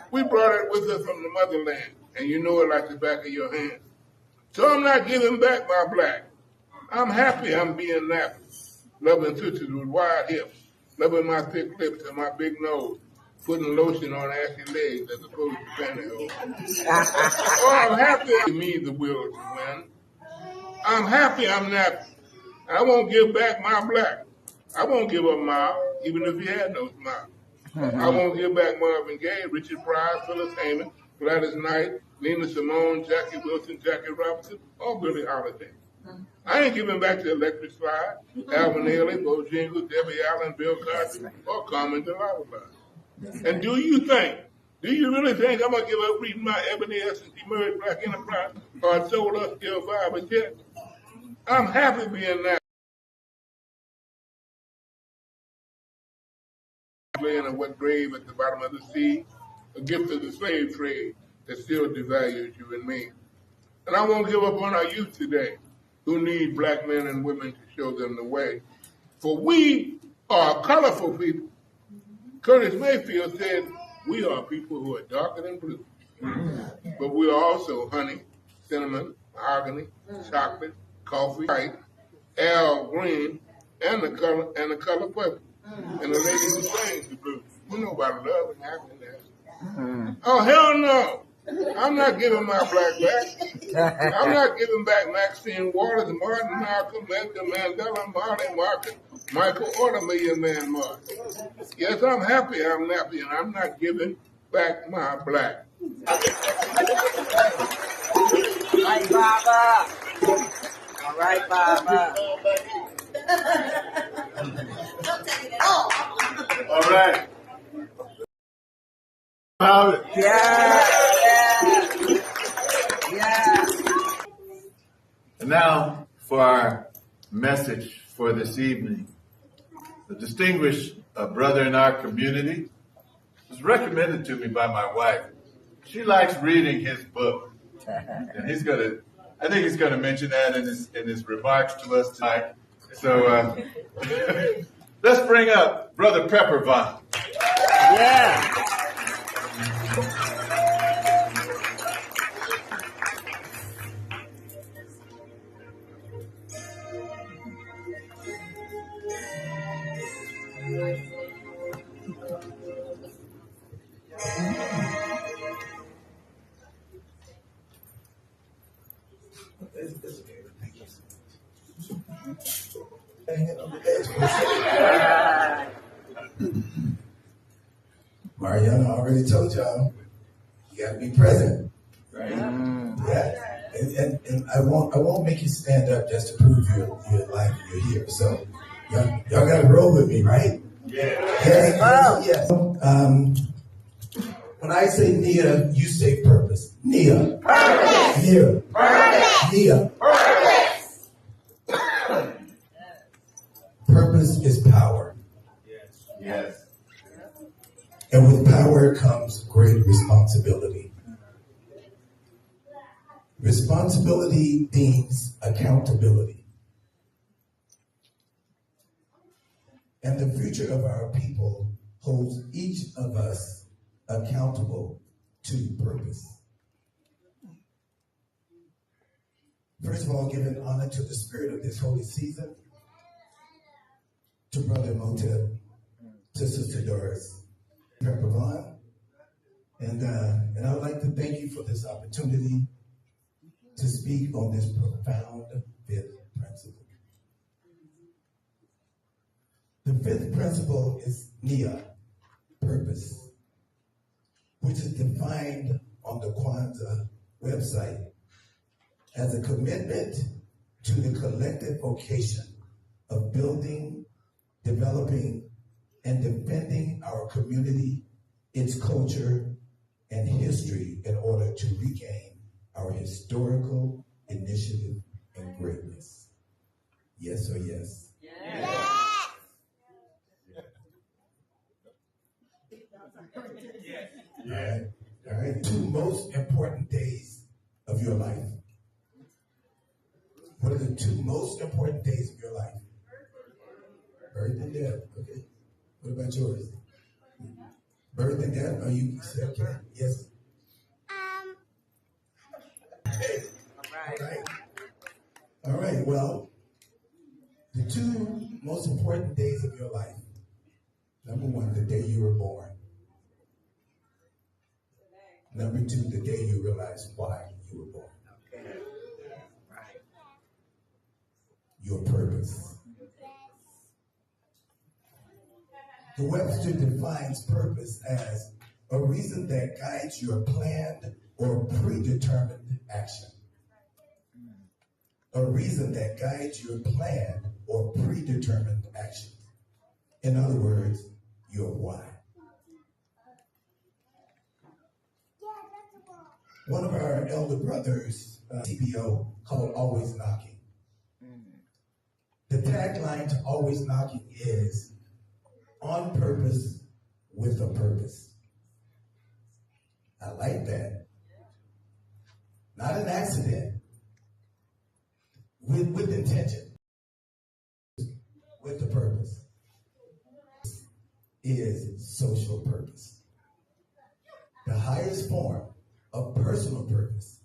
We brought it with us from the motherland and you know it like the back of your hand. So I'm not giving back my black. I'm happy I'm being nappy, loving sisters with wide hips, loving my thick lips and my big nose, putting lotion on ashy legs as opposed to pantyhose. Oh, I'm happy to me the will to win. I'm happy I'm nappy. I won't give back my black. I won't give up Miles, even if he had no smile. I won't give back Marvin Gaye, Richard Pryor, Phyllis Hayman, Gladys Knight, Nina Simone, Jackie Wilson, Jackie Robinson, or Billie Holiday. I ain't giving back the Electric Slide, Alvin Ailey, Bojangles, Debbie Allen, Bill Cosby, or Carmen de la. And do you really think I'm going to give up reading my Ebony Essence Emerge Black Enterprise or Soul Us Still Five or Jet? I'm happy being that.
men of what grave at the bottom of the sea, a gift of the slave trade that still devalues you and me. And I won't give up on our youth today, who need black men and women to show them the way. For we are colorful people. Curtis Mayfield said, we are people who are darker than blue. But we are also honey, cinnamon, mahogany, chocolate, coffee, white, Al green, and the color purple. And the lady who sings the blues. You know about love and happiness. Oh, hell no. I'm not giving my black back. I'm not giving back Maxine Waters, Martin, Malcolm, Edgar Mandela, Marty Martin, Michael, or the Million Man March. Yes, I'm happy, and I'm not giving back my black.
All right, Baba. All right, Baba.
All right.
Yeah.
And now for our message for this evening. The distinguished brother in our community was recommended to me by my wife. She likes reading his book. And I think he's gonna mention that in his remarks to us tonight. So let's bring up Brother Peppervine.
Yeah.
Mariana already told y'all, you gotta be present. Right? Yeah. And I won't make you stand up just to prove you're alive and you're here. So y'all gotta roll with me, right? Yeah. Yes. When I say Nia, you say purpose. Nia. Purpose. Nia. Purpose. Nia. Purpose. Purpose is power.
Yes.
And with power comes great responsibility. Responsibility means accountability. And the future of our people holds each of us accountable to purpose. First of all, giving honor to the spirit of this holy season, to Brother Motep, to Sister Doris Peppervine, and I would like to thank you for this opportunity to speak on this profound fifth principle. The fifth principle is Nia, purpose, which is defined on the Kawazaa website as a commitment to the collective vocation of building, developing, and defending our community, its culture, and history in order to regain our historical initiative and greatness. Yes or yes? Yes. All right. Two most important days of your life. What are the two most important days of your life? Birth and death. Okay. What about yours? Birth and death? Are you okay? Yes. Okay. All right. Well, the two most important days of your life. Number one, the day you were born. Number two, the day you realized why you were born. Okay. Right. Your purpose. The Webster defines purpose as a reason that guides your planned or predetermined action. A reason that guides your planned or predetermined action. In other words, your why. One of our elder brothers, TPO, called Always Knocking. The tagline to Always Knocking is, on purpose, with a purpose. I like that. Not an accident. With intention. With the purpose. Is social purpose. The highest form of personal purpose.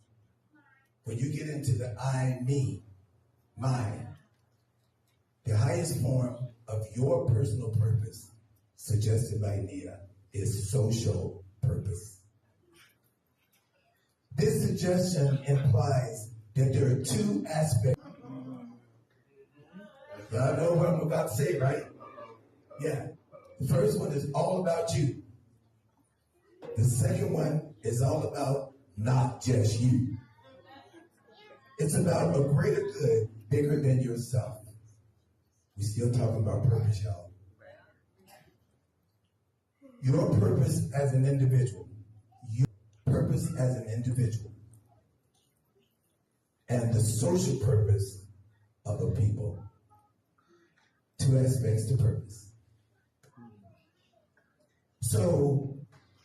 When you get into the I, me, mine, the highest form of your personal purpose, suggested by Nia, is social purpose. This suggestion implies that there are two aspects. Y'all know what I'm about to say, right? Yeah. The first one is all about you. The second one is all about not just you. It's about a greater good bigger than yourself. We're still talking about purpose, y'all. Your purpose as an individual. Your purpose as an individual. And the social purpose of a people. Two aspects to purpose. So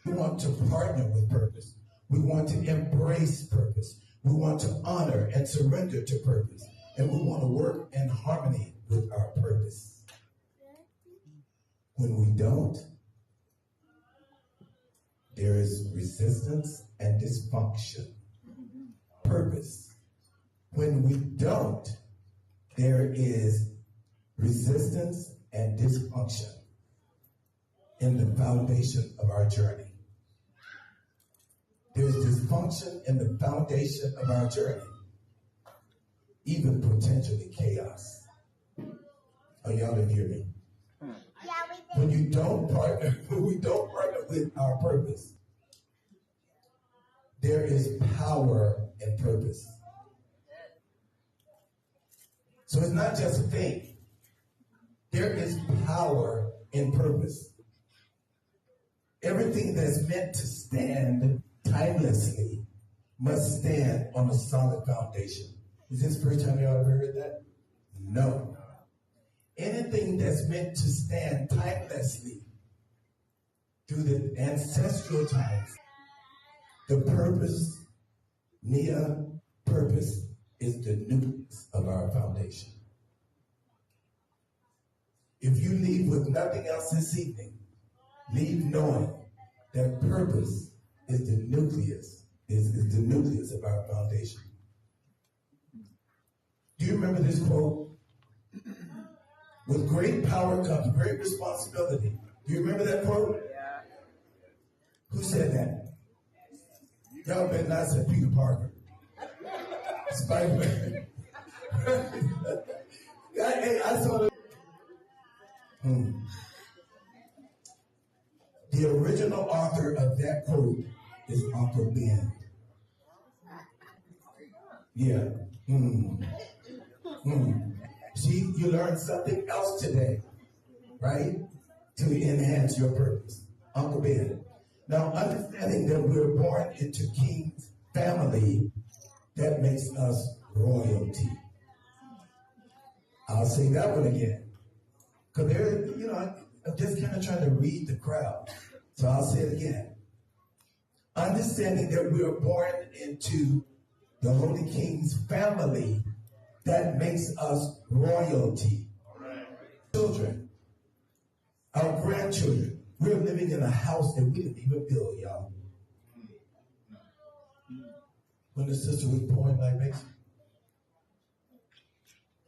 we want to partner with purpose. We want to embrace purpose. We want to honor and surrender to purpose. And we want to work in harmony with our purpose. When we don't, there is resistance and dysfunction. Purpose. When we don't, there is resistance and dysfunction in the foundation of our journey. There's dysfunction in the foundation of our journey, even potentially chaos. Oh, y'all didn't hear me? When we don't partner with our purpose, there is power in purpose. So it's not just a thing. There is power in purpose. Everything that's meant to stand timelessly must stand on a solid foundation. Is this the first time y'all ever heard that? No. Anything that's meant to stand timelessly through the ancestral times, the purpose, Nia, purpose is the nucleus of our foundation. If you leave with nothing else this evening, leave knowing that purpose is the nucleus, is the nucleus of our foundation. Do you remember this quote? With great power comes great responsibility. Do you remember that quote? Yeah. Who said that? Y'all better not say Peter Parker. Spider-Man. Hey, I saw the The original author of that quote is Uncle Ben. Yeah. See, you learned something else today, right? To enhance your purpose. Uncle Ben. Now, understanding that we're born into King's family, that makes us royalty. I'll say that one again. Because I'm just kind of trying to read the crowd. So I'll say it again. Understanding that we are born into the Holy King's family, that makes us royalty. Children, our grandchildren, we're living in a house that we didn't even build, y'all. When the sister was pouring libation,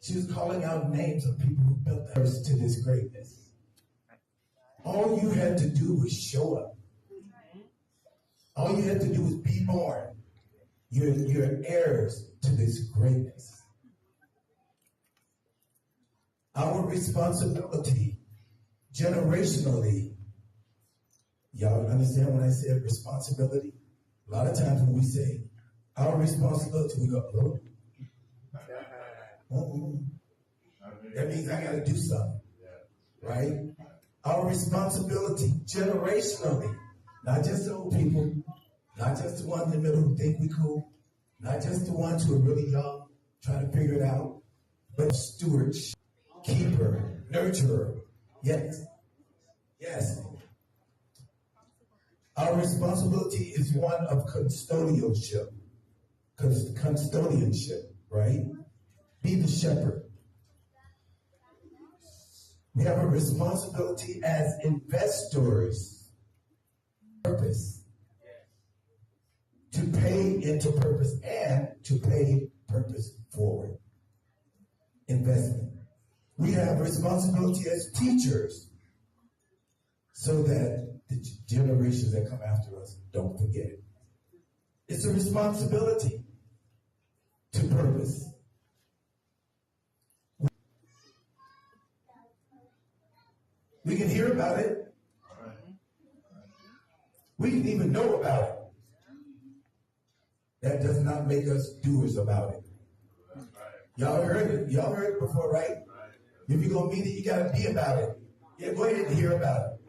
she was calling out names of people who built the house to this greatness. All you had to do was show up. All you had to do was be born. You're heirs to this greatness. Our responsibility, generationally, y'all understand when I say responsibility? A lot of times when we say our responsibility, we go, that means I got to do something, right? Our responsibility, generationally, not just the old people, not just the ones in the middle who think we cool, not just the ones who are really young, trying to figure it out, but stewardship, keeper, nurturer. Yes. Our responsibility is one of custodianship. Custodianship, right? Be the shepherd. We have a responsibility as investors. Purpose. To pay into purpose and to pay purpose forward. Investment. We have responsibility as teachers so that the generations that come after us don't forget it. It's a responsibility to purpose. We can hear about it. We can even know about it. That does not make us doers about it. Y'all heard it. Y'all heard it before, right? If you're going to meet it, you got to be about it. Yeah, go ahead and hear about it.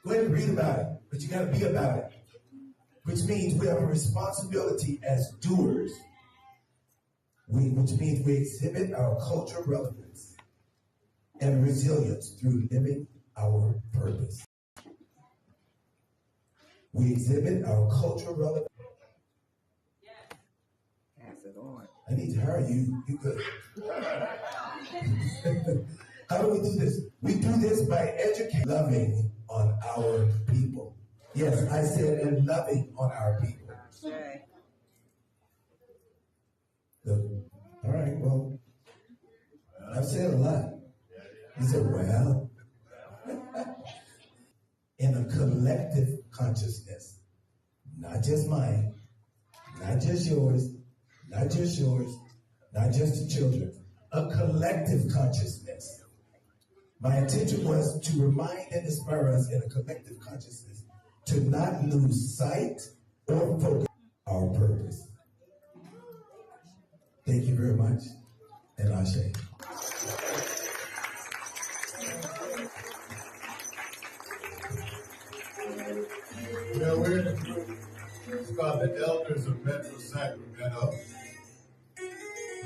Go ahead and read about it. But you got to be about it. Which means we have a responsibility as doers. Which means we exhibit our cultural relevance and resilience through living our purpose. We exhibit our cultural relevance. I need to hire you. You good. How do we do this? We do this by educating, loving on our people. Yes, I said, and loving on our people. All right, well, I've said a lot. He said, well, in a collective consciousness, not just mine, not just yours, not just yours, not just the children, a collective consciousness. My intention was to remind and inspire us in a collective consciousness to not lose sight or focus on our purpose. Thank you very much, and Ashe.
You know, we're in a group. It's called the Elders of Metro Sacramento.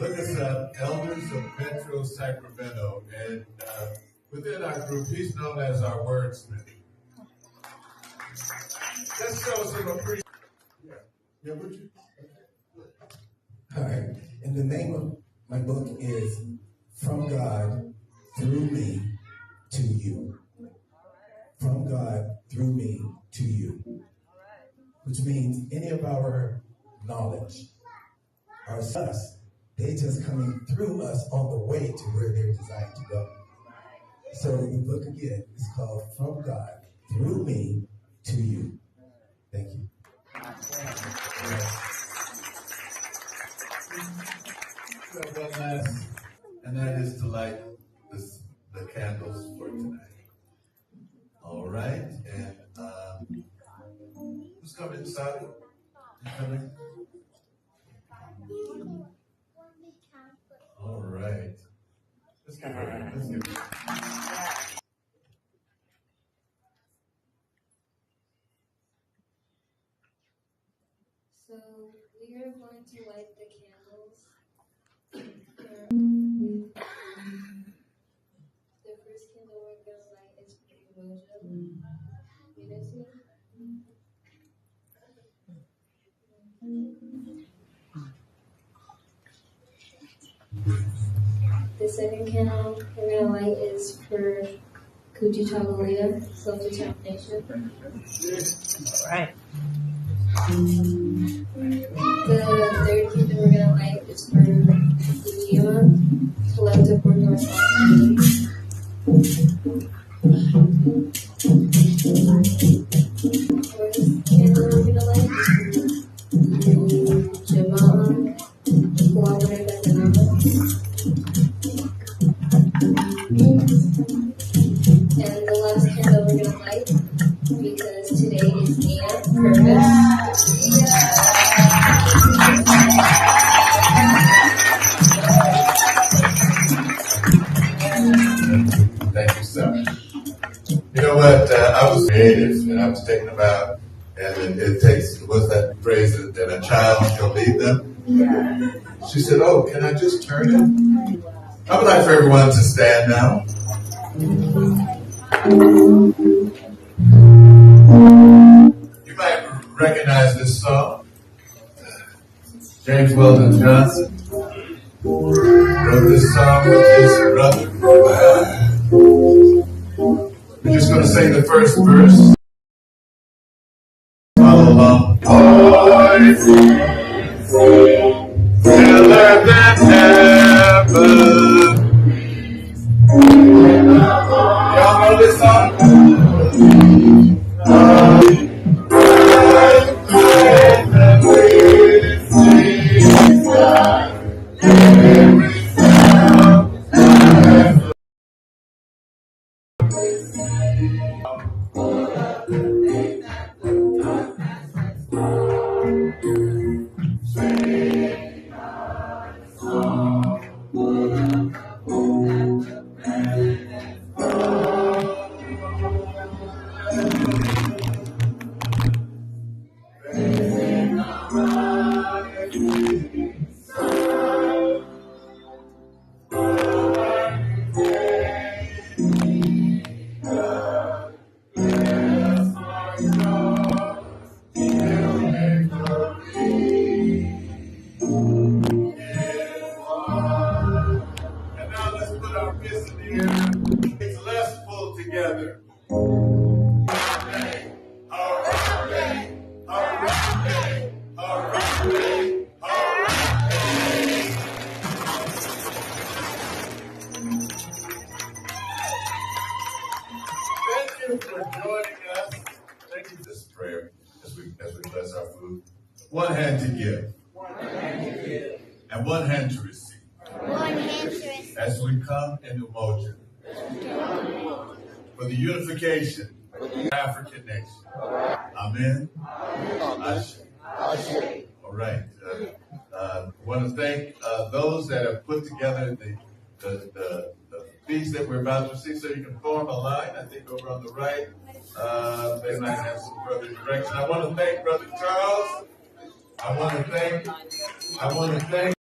Look us up, Elders of Metro Sacramento. And within our group, he's known as our wordsmith. Let's show some appreciation. Yeah, would you?
All right. And the name of my book is From God Through Me to You. From God through me to you. Which means any of our knowledge, our us, they just coming through us on the way to where they're designed to go. So the book again is called From God Through Me to You. Thank you.
So one last, and that is to light the candles for tonight. All right, and who's coming, Sally? You coming? All right. Let's give her. Let's give her.
So we are going to light the candles. The first candle we're going to light is for Mojo. Unity. The second candle we're going to light is for Kujichagulia, self-determination.
All right.
The third candle we're going to light is for Kujion, collective work and responsibility. Fourth candle we're going to light is for Jamal, cooperative economics. And the last candle we're going to light, because today is Nia Purpose.
Thank you so much. You know what? I was creative, and I was thinking about, and it takes, what's that phrase, that a child shall lead them? She said, oh, can I just turn it? I would like for everyone to stand now. You
James Weldon Johnson wrote this song with his brother. We're just going to sing the first verse. Follow along. Stiller than heaven. Y'all know this song? Together. Thank you for joining us. Thank you for this prayer as we bless our food. One hand to give. And one hand to receive. As we come into motion. For the unification of the African nation. Amen. Ashe. All right. I want to thank those that have put together the feast that we're about to see, so you can form a line. I think over on the right, they might have some further direction. I want to thank Brother Charles. I want to thank